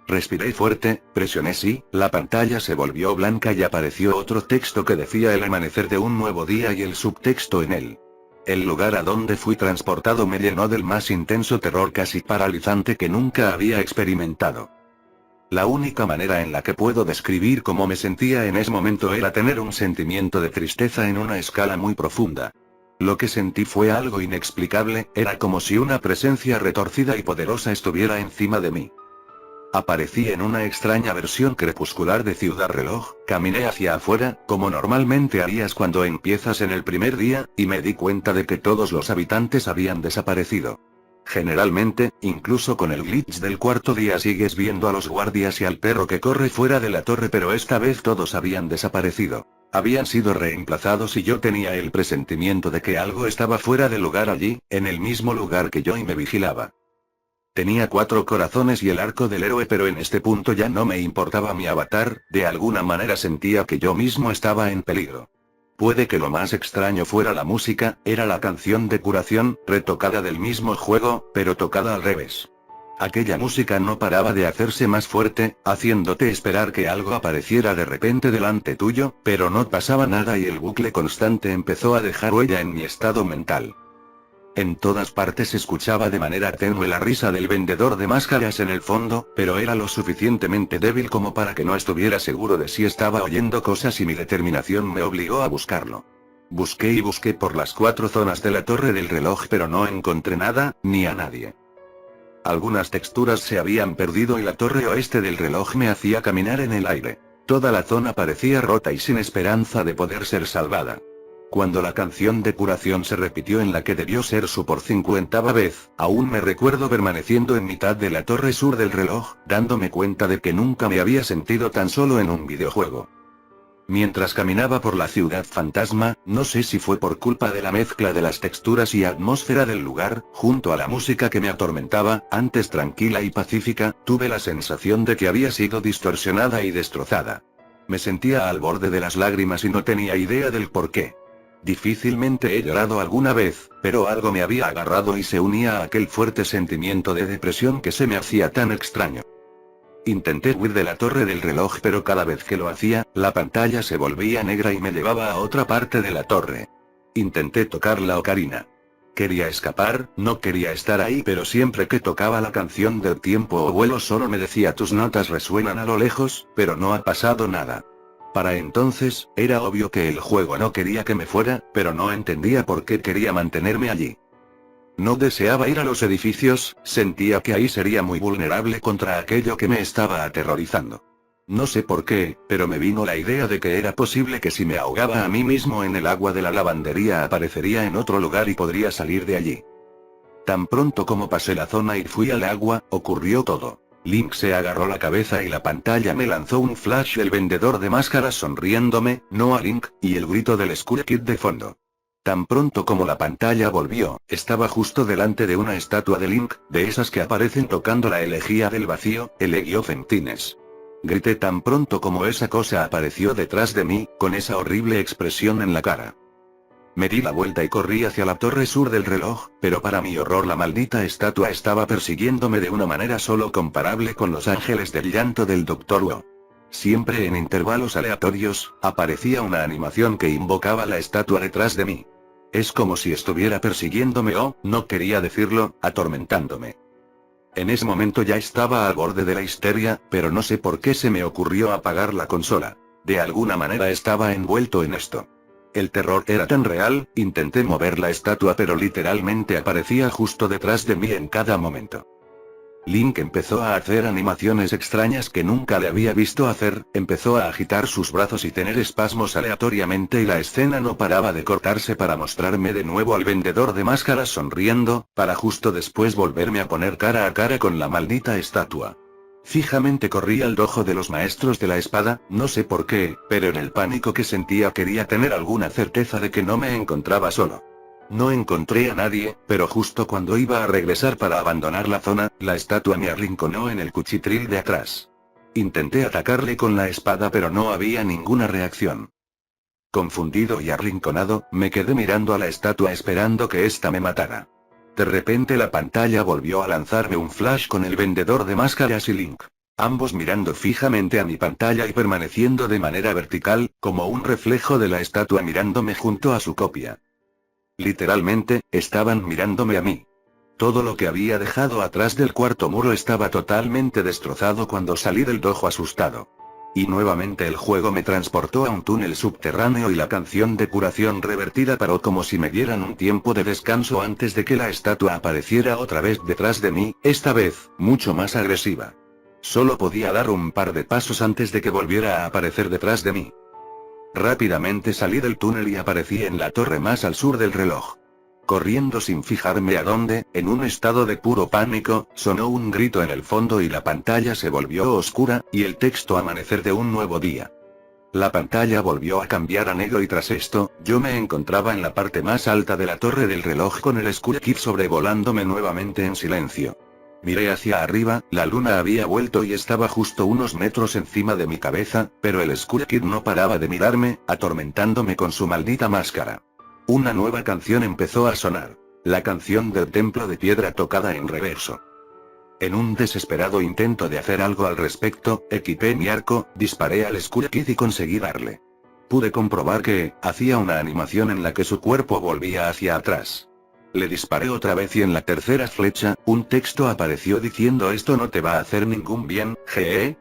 Respiré fuerte, presioné sí, la pantalla se volvió blanca y apareció otro texto que decía el amanecer de un nuevo día y el subtexto en él. El lugar a donde fui transportado me llenó del más intenso terror casi paralizante que nunca había experimentado. La única manera en la que puedo describir cómo me sentía en ese momento era tener un sentimiento de tristeza en una escala muy profunda. Lo que sentí fue algo inexplicable, era como si una presencia retorcida y poderosa estuviera encima de mí. Aparecí en una extraña versión crepuscular de Ciudad Reloj, caminé hacia afuera, como normalmente harías cuando empiezas en el primer día, y me di cuenta de que todos los habitantes habían desaparecido. Generalmente, incluso con el glitch del cuarto día sigues viendo a los guardias y al perro que corre fuera de la torre, pero esta vez todos habían desaparecido. Habían sido reemplazados y yo tenía el presentimiento de que algo estaba fuera de lugar allí, en el mismo lugar que yo y me vigilaba. Tenía 4 corazones y el arco del héroe, pero en este punto ya no me importaba mi avatar, de alguna manera sentía que yo mismo estaba en peligro. Puede que lo más extraño fuera la música, era la canción de curación, retocada del mismo juego, pero tocada al revés. Aquella música no paraba de hacerse más fuerte, haciéndote esperar que algo apareciera de repente delante tuyo, pero no pasaba nada y el bucle constante empezó a dejar huella en mi estado mental. En todas partes escuchaba de manera tenue la risa del vendedor de máscaras en el fondo, pero era lo suficientemente débil como para que no estuviera seguro de si estaba oyendo cosas y mi determinación me obligó a buscarlo. Busqué y busqué por las 4 zonas de la torre del reloj, pero no encontré nada, ni a nadie. Algunas texturas se habían perdido y la torre oeste del reloj me hacía caminar en el aire. Toda la zona parecía rota y sin esperanza de poder ser salvada. Cuando la canción de curación se repitió en la que debió ser su por 50ª vez, aún me recuerdo permaneciendo en mitad de la torre sur del reloj, dándome cuenta de que nunca me había sentido tan solo en un videojuego. Mientras caminaba por la ciudad fantasma, no sé si fue por culpa de la mezcla de las texturas y atmósfera del lugar, junto a la música que me atormentaba, antes tranquila y pacífica, tuve la sensación de que había sido distorsionada y destrozada. Me sentía al borde de las lágrimas y no tenía idea del por qué. Difícilmente he llorado alguna vez, pero algo me había agarrado y se unía a aquel fuerte sentimiento de depresión que se me hacía tan extraño. Intenté huir de la torre del reloj, pero cada vez que lo hacía, la pantalla se volvía negra y me llevaba a otra parte de la torre. Intenté tocar la ocarina. Quería escapar, no quería estar ahí, pero siempre que tocaba la canción del tiempo o vuelo solo me decía: tus notas resuenan a lo lejos, pero no ha pasado nada. Para entonces, era obvio que el juego no quería que me fuera, pero no entendía por qué quería mantenerme allí. No deseaba ir a los edificios, sentía que ahí sería muy vulnerable contra aquello que me estaba aterrorizando. No sé por qué, pero me vino la idea de que era posible que si me ahogaba a mí mismo en el agua de la lavandería aparecería en otro lugar y podría salir de allí. Tan pronto como pasé la zona y fui al agua, ocurrió todo. Link se agarró la cabeza y la pantalla me lanzó un flash del vendedor de máscaras sonriéndome, no a Link, y el grito del Skull Kid de fondo. Tan pronto como la pantalla volvió, estaba justo delante de una estatua de Link, de esas que aparecen tocando la elegía del vacío, Elegio of Emptiness. Grité tan pronto como esa cosa apareció detrás de mí, con esa horrible expresión en la cara. Me di la vuelta y corrí hacia la torre sur del reloj, pero para mi horror la maldita estatua estaba persiguiéndome de una manera solo comparable con los ángeles del llanto del Dr. Wu. Siempre en intervalos aleatorios, aparecía una animación que invocaba la estatua detrás de mí. Es como si estuviera persiguiéndome o, no quería decirlo, atormentándome. En ese momento ya estaba al borde de la histeria, pero no sé por qué se me ocurrió apagar la consola. De alguna manera estaba envuelto en esto. El terror era tan real, intenté mover la estatua pero literalmente aparecía justo detrás de mí en cada momento. Link empezó a hacer animaciones extrañas que nunca le había visto hacer, empezó a agitar sus brazos y tener espasmos aleatoriamente y la escena no paraba de cortarse para mostrarme de nuevo al vendedor de máscaras sonriendo, para justo después volverme a poner cara a cara con la maldita estatua. Fijamente corrí al dojo de los maestros de la espada, no sé por qué, pero en el pánico que sentía quería tener alguna certeza de que no me encontraba solo. No encontré a nadie, pero justo cuando iba a regresar para abandonar la zona, la estatua me arrinconó en el cuchitril de atrás. Intenté atacarle con la espada pero no había ninguna reacción. Confundido y arrinconado, me quedé mirando a la estatua esperando que ésta me matara. De repente la pantalla volvió a lanzarme un flash con el vendedor de máscaras y Link. Ambos mirando fijamente a mi pantalla y permaneciendo de manera vertical, como un reflejo de la estatua mirándome junto a su copia. Literalmente, estaban mirándome a mí. Todo lo que había dejado atrás del cuarto muro estaba totalmente destrozado cuando salí del dojo asustado. Y nuevamente el juego me transportó a un túnel subterráneo y la canción de curación revertida paró como si me dieran un tiempo de descanso antes de que la estatua apareciera otra vez detrás de mí, esta vez, mucho más agresiva. Solo podía dar un par de pasos antes de que volviera a aparecer detrás de mí. Rápidamente salí del túnel y aparecí en la torre más al sur del reloj. Corriendo sin fijarme a dónde, en un estado de puro pánico, sonó un grito en el fondo y la pantalla se volvió oscura, y el texto amanecer de un nuevo día. La pantalla volvió a cambiar a negro y tras esto, yo me encontraba en la parte más alta de la torre del reloj con el Skull Kid sobrevolándome nuevamente en silencio. Miré hacia arriba, la luna había vuelto y estaba justo unos metros encima de mi cabeza, pero el Skull Kid no paraba de mirarme, atormentándome con su maldita máscara. Una nueva canción empezó a sonar. La canción del templo de piedra tocada en reverso. En un desesperado intento de hacer algo al respecto, equipé mi arco, disparé al Skull Kid y conseguí darle. Pude comprobar que, hacía una animación en la que su cuerpo volvía hacia atrás. Le disparé otra vez y en la tercera flecha, un texto apareció diciendo esto no te va a hacer ningún bien, GE.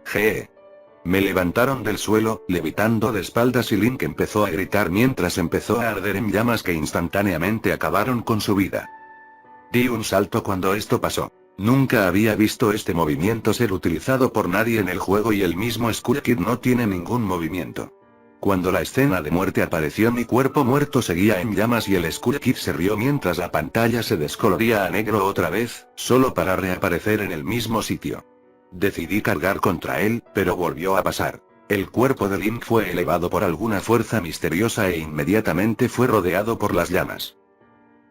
Me levantaron del suelo, levitando de espaldas y Link empezó a gritar mientras empezó a arder en llamas que instantáneamente acabaron con su vida. Di un salto cuando esto pasó. Nunca había visto este movimiento ser utilizado por nadie en el juego y el mismo Skull Kid no tiene ningún movimiento. Cuando la escena de muerte apareció mi cuerpo muerto seguía en llamas y el Skull Kid se rió mientras la pantalla se descoloría a negro otra vez, solo para reaparecer en el mismo sitio. Decidí cargar contra él, pero volvió a pasar. El cuerpo de Link fue elevado por alguna fuerza misteriosa e inmediatamente fue rodeado por las llamas.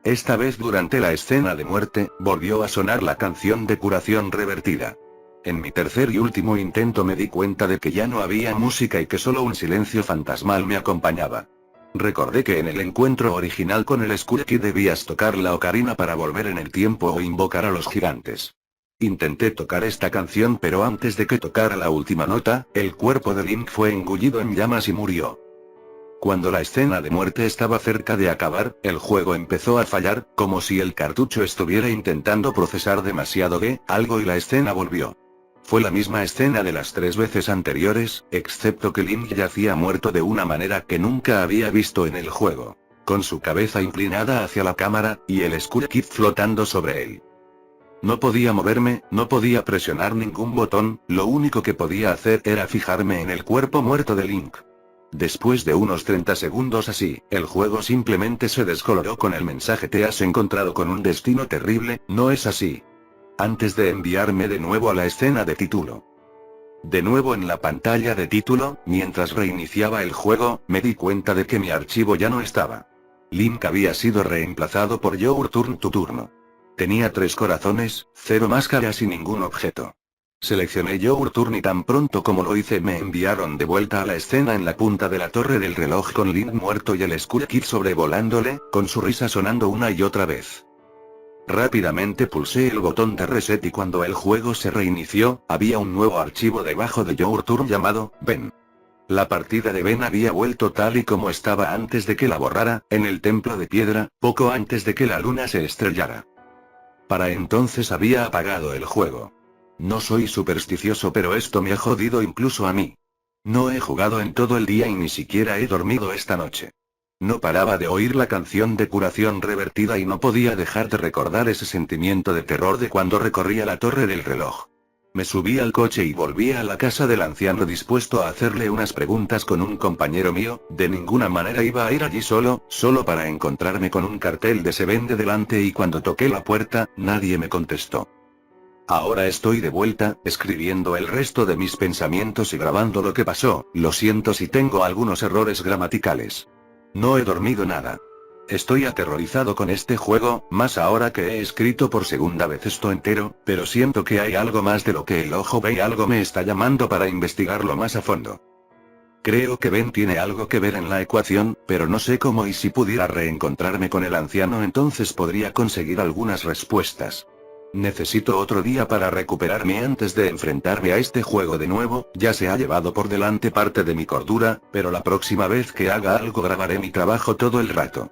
Esta vez durante la escena de muerte, volvió a sonar la canción de curación revertida. En mi tercer y último intento me di cuenta de que ya no había música y que solo un silencio fantasmal me acompañaba. Recordé que en el encuentro original con el Skull Kid debías tocar la ocarina para volver en el tiempo o invocar a los gigantes. Intenté tocar esta canción pero antes de que tocara la última nota, el cuerpo de Link fue engullido en llamas y murió. Cuando la escena de muerte estaba cerca de acabar, el juego empezó a fallar, como si el cartucho estuviera intentando procesar demasiado algo y la escena volvió. Fue la misma escena de las 3 veces anteriores, excepto que Link yacía muerto de una manera que nunca había visto en el juego. Con su cabeza inclinada hacia la cámara, y el Skull Kid flotando sobre él. No podía moverme, no podía presionar ningún botón, lo único que podía hacer era fijarme en el cuerpo muerto de Link. Después de unos 30 segundos así, el juego simplemente se descoloró con el mensaje te has encontrado con un destino terrible, ¿no es así? Antes de enviarme de nuevo a la escena de título. De nuevo en la pantalla de título, mientras reiniciaba el juego, me di cuenta de que mi archivo ya no estaba. Link había sido reemplazado por Your Turn to Turno. Tenía 3 corazones, 0 máscaras y ningún objeto. Seleccioné Your Turn y tan pronto como lo hice me enviaron de vuelta a la escena en la punta de la torre del reloj con Link muerto y el Skull Kid sobrevolándole, con su risa sonando una y otra vez. Rápidamente pulsé el botón de reset y cuando el juego se reinició, había un nuevo archivo debajo de Your Turn llamado Ben. La partida de Ben había vuelto tal y como estaba antes de que la borrara, en el templo de piedra, poco antes de que la luna se estrellara. Para entonces había apagado el juego. No soy supersticioso pero esto me ha jodido incluso a mí. No he jugado en todo el día y ni siquiera he dormido esta noche. No paraba de oír la canción de curación revertida y no podía dejar de recordar ese sentimiento de terror de cuando recorría la torre del reloj. Me subí al coche y volví a la casa del anciano dispuesto a hacerle unas preguntas con un compañero mío, de ninguna manera iba a ir allí solo para encontrarme con un cartel de se vende delante y cuando toqué la puerta, nadie me contestó. Ahora estoy de vuelta, escribiendo el resto de mis pensamientos y grabando lo que pasó, lo siento si tengo algunos errores gramaticales. No he dormido nada. Estoy aterrorizado con este juego, más ahora que he escrito por segunda vez esto entero, pero siento que hay algo más de lo que el ojo ve y algo me está llamando para investigarlo más a fondo. Creo que Ben tiene algo que ver en la ecuación, pero no sé cómo y si pudiera reencontrarme con el anciano entonces podría conseguir algunas respuestas. Necesito otro día para recuperarme antes de enfrentarme a este juego de nuevo, ya se ha llevado por delante parte de mi cordura, pero la próxima vez que haga algo grabaré mi trabajo todo el rato.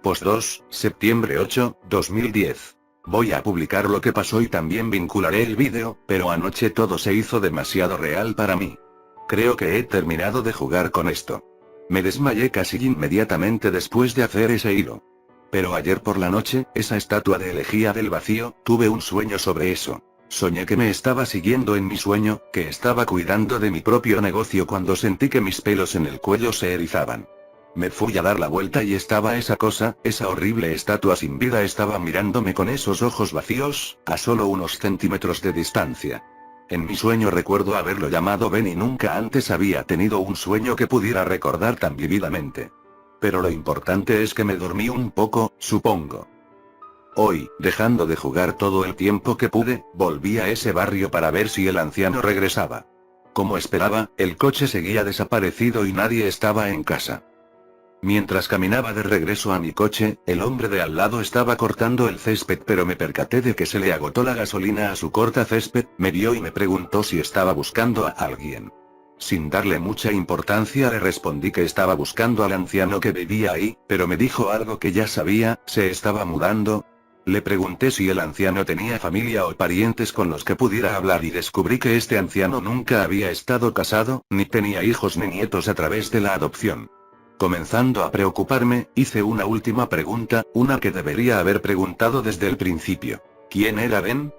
Post 2, septiembre 8, 2010. Voy a publicar lo que pasó y también vincularé el vídeo, pero anoche todo se hizo demasiado real para mí. Creo que he terminado de jugar con esto. Me desmayé casi inmediatamente después de hacer ese hilo. Pero ayer por la noche, esa estatua de elegía del vacío, tuve un sueño sobre eso. Soñé que me estaba siguiendo en mi sueño, que estaba cuidando de mi propio negocio cuando sentí que mis pelos en el cuello se erizaban. Me fui a dar la vuelta y estaba esa cosa, esa horrible estatua sin vida estaba mirándome con esos ojos vacíos, a solo unos centímetros de distancia. En mi sueño recuerdo haberlo llamado Ben y nunca antes había tenido un sueño que pudiera recordar tan vívidamente. Pero lo importante es que me dormí un poco, supongo. Hoy, dejando de jugar todo el tiempo que pude, volví a ese barrio para ver si el anciano regresaba. Como esperaba, el coche seguía desaparecido y nadie estaba en casa. Mientras caminaba de regreso a mi coche, el hombre de al lado estaba cortando el césped, pero me percaté de que se le agotó la gasolina a su corta césped, me vio y me preguntó si estaba buscando a alguien. Sin darle mucha importancia le respondí que estaba buscando al anciano que vivía ahí, pero me dijo algo que ya sabía, se estaba mudando. Le pregunté si el anciano tenía familia o parientes con los que pudiera hablar y descubrí que este anciano nunca había estado casado, ni tenía hijos ni nietos a través de la adopción. Comenzando a preocuparme, hice una última pregunta, una que debería haber preguntado desde el principio. ¿Quién era Ben?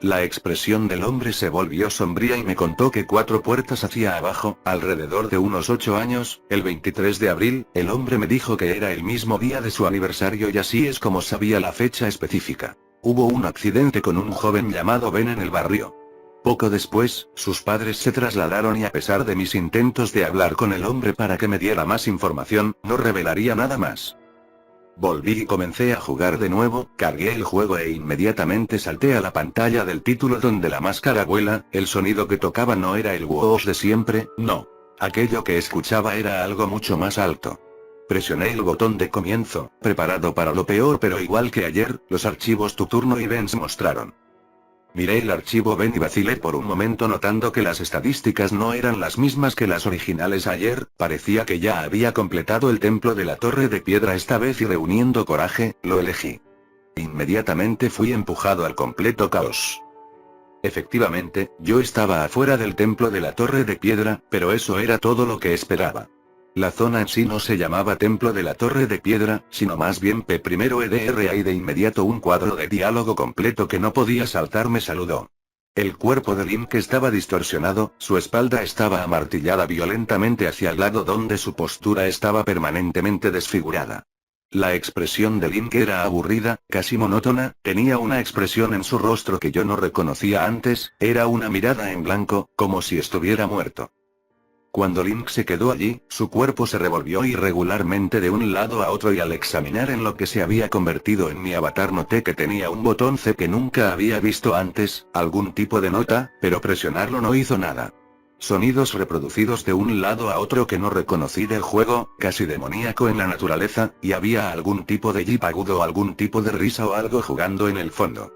La expresión del hombre se volvió sombría y me contó que 4 puertas hacia abajo, alrededor de unos 8 años, el 23 de abril, el hombre me dijo que era el mismo día de su aniversario y así es como sabía la fecha específica. Hubo un accidente con un joven llamado Ben en el barrio. Poco después, sus padres se trasladaron y a pesar de mis intentos de hablar con el hombre para que me diera más información, no revelaría nada más. Volví y comencé a jugar de nuevo, cargué el juego e inmediatamente salté a la pantalla del título donde la máscara vuela, el sonido que tocaba no era el whoosh de siempre, no. Aquello que escuchaba era algo mucho más alto. Presioné el botón de comienzo, preparado para lo peor, pero igual que ayer, los archivos Tu Turno y Ben se mostraron. Miré el archivo Ben y vacilé por un momento notando que las estadísticas no eran las mismas que las originales ayer, parecía que ya había completado el templo de la Torre de Piedra esta vez y reuniendo coraje, lo elegí. Inmediatamente fui empujado al completo caos. Efectivamente, yo estaba afuera del templo de la Torre de Piedra, pero eso era todo lo que esperaba. La zona en sí no se llamaba Templo de la Torre de Piedra, sino más bien P1EDRA y de inmediato un cuadro de diálogo completo que no podía saltar me saludó. El cuerpo de Link estaba distorsionado, su espalda estaba amartillada violentamente hacia el lado donde su postura estaba permanentemente desfigurada. La expresión de Link era aburrida, casi monótona, tenía una expresión en su rostro que yo no reconocía antes, era una mirada en blanco, como si estuviera muerto. Cuando Link se quedó allí, su cuerpo se revolvió irregularmente de un lado a otro y al examinar en lo que se había convertido en mi avatar noté que tenía un botón C que nunca había visto antes, algún tipo de nota, pero presionarlo no hizo nada. Sonidos reproducidos de un lado a otro que no reconocí del juego, casi demoníaco en la naturaleza, y había algún tipo de jeep agudo o algún tipo de risa o algo jugando en el fondo.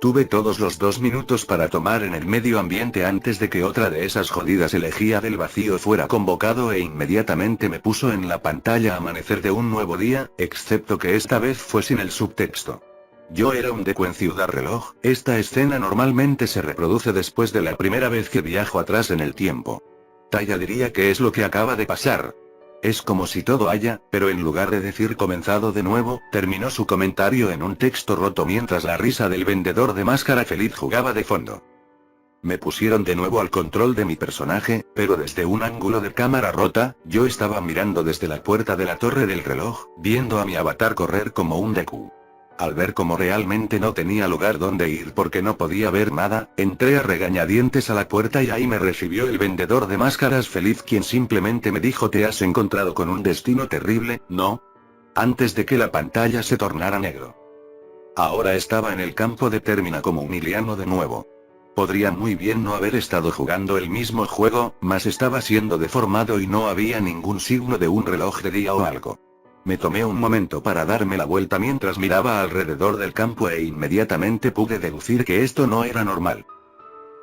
Tuve todos los 2 minutos para tomar en el medio ambiente antes de que otra de esas jodidas elegía del vacío fuera convocado e inmediatamente me puso en la pantalla amanecer de un nuevo día, excepto que esta vez fue sin el subtexto. Yo era un deco en Ciudad Reloj, esta escena normalmente se reproduce después de la primera vez que viajo atrás en el tiempo. Taya diría que es lo que acaba de pasar. Es como si todo haya, pero en lugar de decir comenzado de nuevo, terminó su comentario en un texto roto mientras la risa del vendedor de máscara feliz jugaba de fondo. Me pusieron de nuevo al control de mi personaje, pero desde un ángulo de cámara rota, yo estaba mirando desde la puerta de la torre del reloj, viendo a mi avatar correr como un Deku. Al ver cómo realmente no tenía lugar donde ir porque no podía ver nada, entré a regañadientes a la puerta y ahí me recibió el vendedor de máscaras feliz quien simplemente me dijo te has encontrado con un destino terrible, ¿no? Antes de que la pantalla se tornara negro. Ahora estaba en el campo de Termina como un iliano de nuevo. Podría muy bien no haber estado jugando el mismo juego, mas estaba siendo deformado y no había ningún signo de un reloj de día o algo. Me tomé un momento para darme la vuelta mientras miraba alrededor del campo e inmediatamente pude deducir que esto no era normal.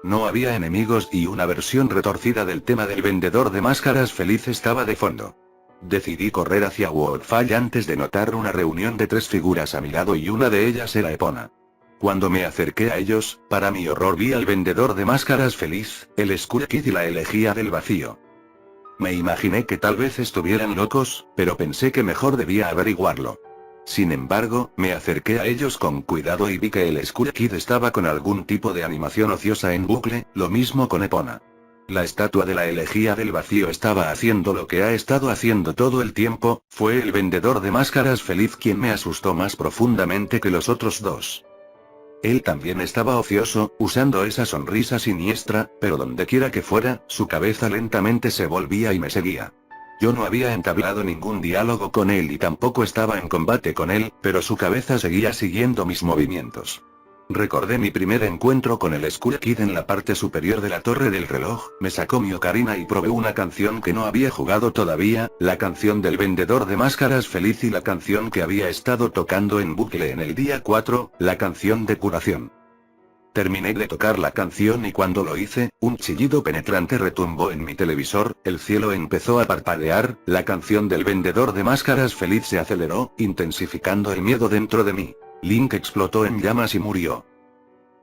No había enemigos y una versión retorcida del tema del vendedor de máscaras feliz estaba de fondo. Decidí correr hacia Woodfall antes de notar una reunión de 3 figuras a mi lado y una de ellas era Epona. Cuando me acerqué a ellos, para mi horror vi al vendedor de máscaras feliz, el Skull Kid y la elegía del vacío. Me imaginé que tal vez estuvieran locos, pero pensé que mejor debía averiguarlo. Sin embargo, me acerqué a ellos con cuidado y vi que el Skull Kid estaba con algún tipo de animación ociosa en bucle, lo mismo con Epona. La estatua de la elegía del vacío estaba haciendo lo que ha estado haciendo todo el tiempo, fue el vendedor de máscaras feliz quien me asustó más profundamente que los otros dos. Él también estaba ocioso, usando esa sonrisa siniestra, pero dondequiera que fuera, su cabeza lentamente se volvía y me seguía. Yo no había entablado ningún diálogo con él y tampoco estaba en combate con él, pero su cabeza seguía siguiendo mis movimientos. Recordé mi primer encuentro con el Skull Kid en la parte superior de la torre del reloj, me sacó mi ocarina y probé una canción que no había jugado todavía, la canción del vendedor de máscaras feliz y la canción que había estado tocando en bucle en el día 4, la canción de curación. Terminé de tocar la canción y cuando lo hice, un chillido penetrante retumbó en mi televisor, el cielo empezó a parpadear, la canción del vendedor de máscaras feliz se aceleró, intensificando el miedo dentro de mí. Link explotó en llamas y murió.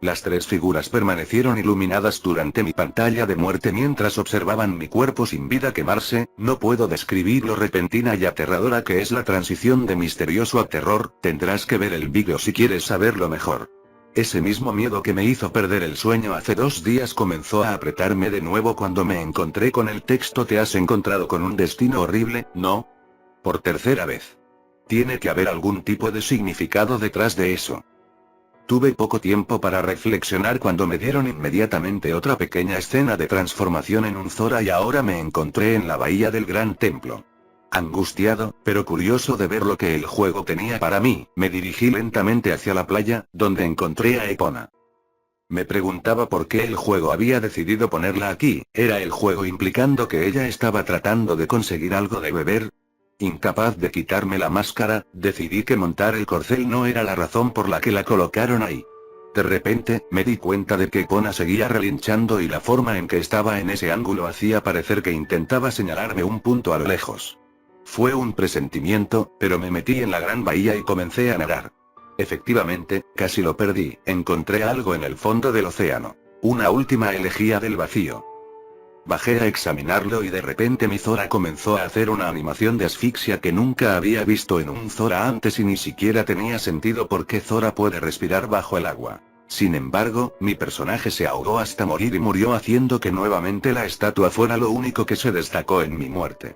Las 3 figuras permanecieron iluminadas durante mi pantalla de muerte mientras observaban mi cuerpo sin vida quemarse, no puedo describir lo repentina y aterradora que es la transición de misterioso a terror, tendrás que ver el vídeo si quieres saberlo mejor. Ese mismo miedo que me hizo perder el sueño hace 2 días comenzó a apretarme de nuevo cuando me encontré con el texto "Te has encontrado con un destino horrible, ¿no?". Por tercera vez. Tiene que haber algún tipo de significado detrás de eso. Tuve poco tiempo para reflexionar cuando me dieron inmediatamente otra pequeña escena de transformación en un Zora y ahora me encontré en la bahía del Gran Templo. Angustiado, pero curioso de ver lo que el juego tenía para mí, me dirigí lentamente hacia la playa, donde encontré a Epona. Me preguntaba por qué el juego había decidido ponerla aquí, ¿era el juego implicando que ella estaba tratando de conseguir algo de beber? Incapaz de quitarme la máscara, decidí que montar el corcel no era la razón por la que la colocaron ahí. De repente, me di cuenta de que Epona seguía relinchando y la forma en que estaba en ese ángulo hacía parecer que intentaba señalarme un punto a lo lejos. Fue un presentimiento, pero me metí en la gran bahía y comencé a nadar. Efectivamente, casi lo perdí, encontré algo en el fondo del océano. Una última elegía del vacío. Bajé a examinarlo y de repente mi Zora comenzó a hacer una animación de asfixia que nunca había visto en un Zora antes y ni siquiera tenía sentido porque Zora puede respirar bajo el agua. Sin embargo, mi personaje se ahogó hasta morir y murió haciendo que nuevamente la estatua fuera lo único que se destacó en mi muerte.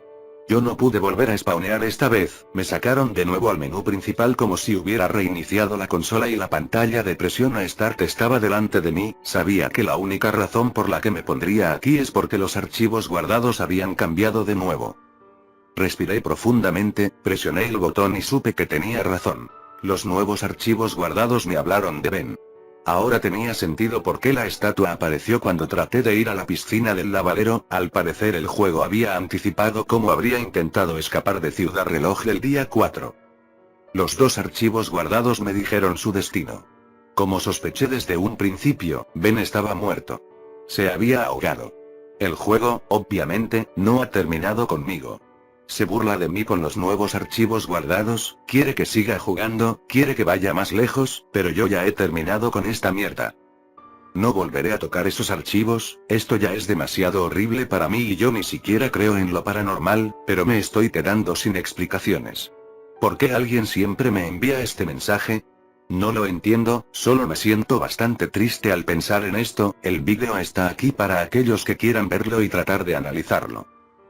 Yo no pude volver a spawnear esta vez, me sacaron de nuevo al menú principal como si hubiera reiniciado la consola y la pantalla de presión a Start estaba delante de mí, sabía que la única razón por la que me pondría aquí es porque los archivos guardados habían cambiado de nuevo. Respiré profundamente, presioné el botón y supe que tenía razón. Los nuevos archivos guardados me hablaron de Ben. Ahora tenía sentido por qué la estatua apareció cuando traté de ir a la piscina del lavadero, al parecer el juego había anticipado cómo habría intentado escapar de Ciudad Reloj del día 4. Los 2 archivos guardados me dijeron su destino. Como sospeché desde un principio, Ben estaba muerto. Se había ahogado. El juego, obviamente, no ha terminado conmigo. Se burla de mí con los nuevos archivos guardados, quiere que siga jugando, quiere que vaya más lejos, pero yo ya he terminado con esta mierda. No volveré a tocar esos archivos, esto ya es demasiado horrible para mí y yo ni siquiera creo en lo paranormal, pero me estoy quedando sin explicaciones. ¿Por qué alguien siempre me envía este mensaje? No lo entiendo, solo me siento bastante triste al pensar en esto, el vídeo está aquí para aquellos que quieran verlo y tratar de analizarlo.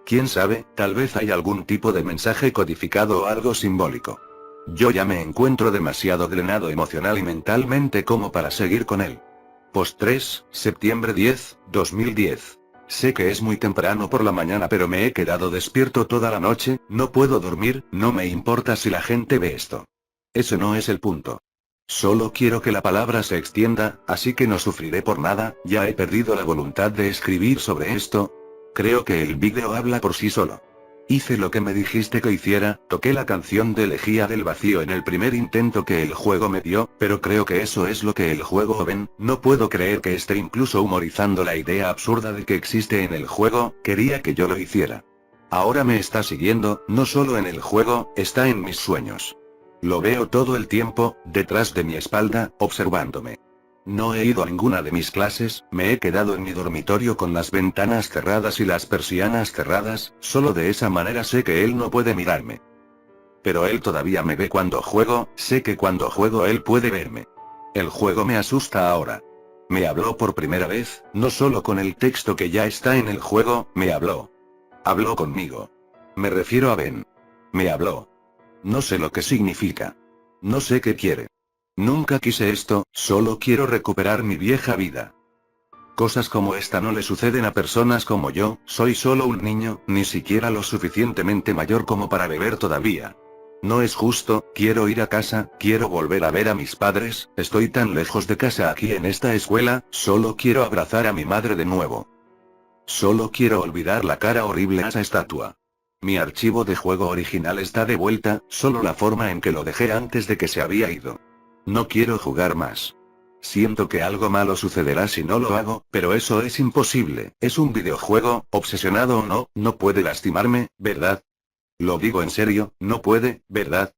Quién sabe, tal vez hay algún tipo de mensaje codificado o algo simbólico. Yo ya me encuentro demasiado drenado emocional y mentalmente como para seguir con él. Post 3, septiembre 10, 2010. Sé que es muy temprano por la mañana pero me he quedado despierto toda la noche, no puedo dormir, no me importa si la gente ve esto. Ese no es el punto. Solo quiero que la palabra se extienda, así que no sufriré por nada, ya he perdido la voluntad de escribir sobre esto. Creo que el vídeo habla por sí solo. Hice lo que me dijiste que hiciera, toqué la canción de Elegía del Vacío en el primer intento que el juego me dio, pero creo que eso es lo que el juego ven, no puedo creer que esté incluso humorizando la idea absurda de que existe en el juego, quería que yo lo hiciera. Ahora me está siguiendo, no solo en el juego, está en mis sueños. Lo veo todo el tiempo, detrás de mi espalda, observándome. No he ido a ninguna de mis clases, me he quedado en mi dormitorio con las ventanas cerradas y las persianas cerradas, solo de esa manera sé que él no puede mirarme. Pero él todavía me ve cuando juego, sé que cuando juego él puede verme. El juego me asusta ahora. Me habló por primera vez, no solo con el texto que ya está en el juego, me habló. Habló conmigo. Me refiero a Ben. Me habló. No sé lo que significa. No sé qué quiere. Nunca quise esto, solo quiero recuperar mi vieja vida. Cosas como esta no le suceden a personas como yo, soy solo un niño, ni siquiera lo suficientemente mayor como para beber todavía. No es justo, quiero ir a casa, quiero volver a ver a mis padres, estoy tan lejos de casa aquí en esta escuela, solo quiero abrazar a mi madre de nuevo. Solo quiero olvidar la cara horrible a esa estatua. Mi archivo de juego original está de vuelta, solo la forma en que lo dejé antes de que se había ido. No quiero jugar más. Siento que algo malo sucederá si no lo hago, pero eso es imposible, es un videojuego, obsesionado o no, no puede lastimarme, ¿verdad? Lo digo en serio, no puede, ¿verdad?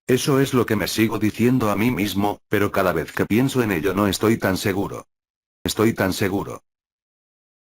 Eso es lo que me sigo diciendo a mí mismo, pero cada vez que pienso en ello no estoy tan seguro. Estoy tan seguro.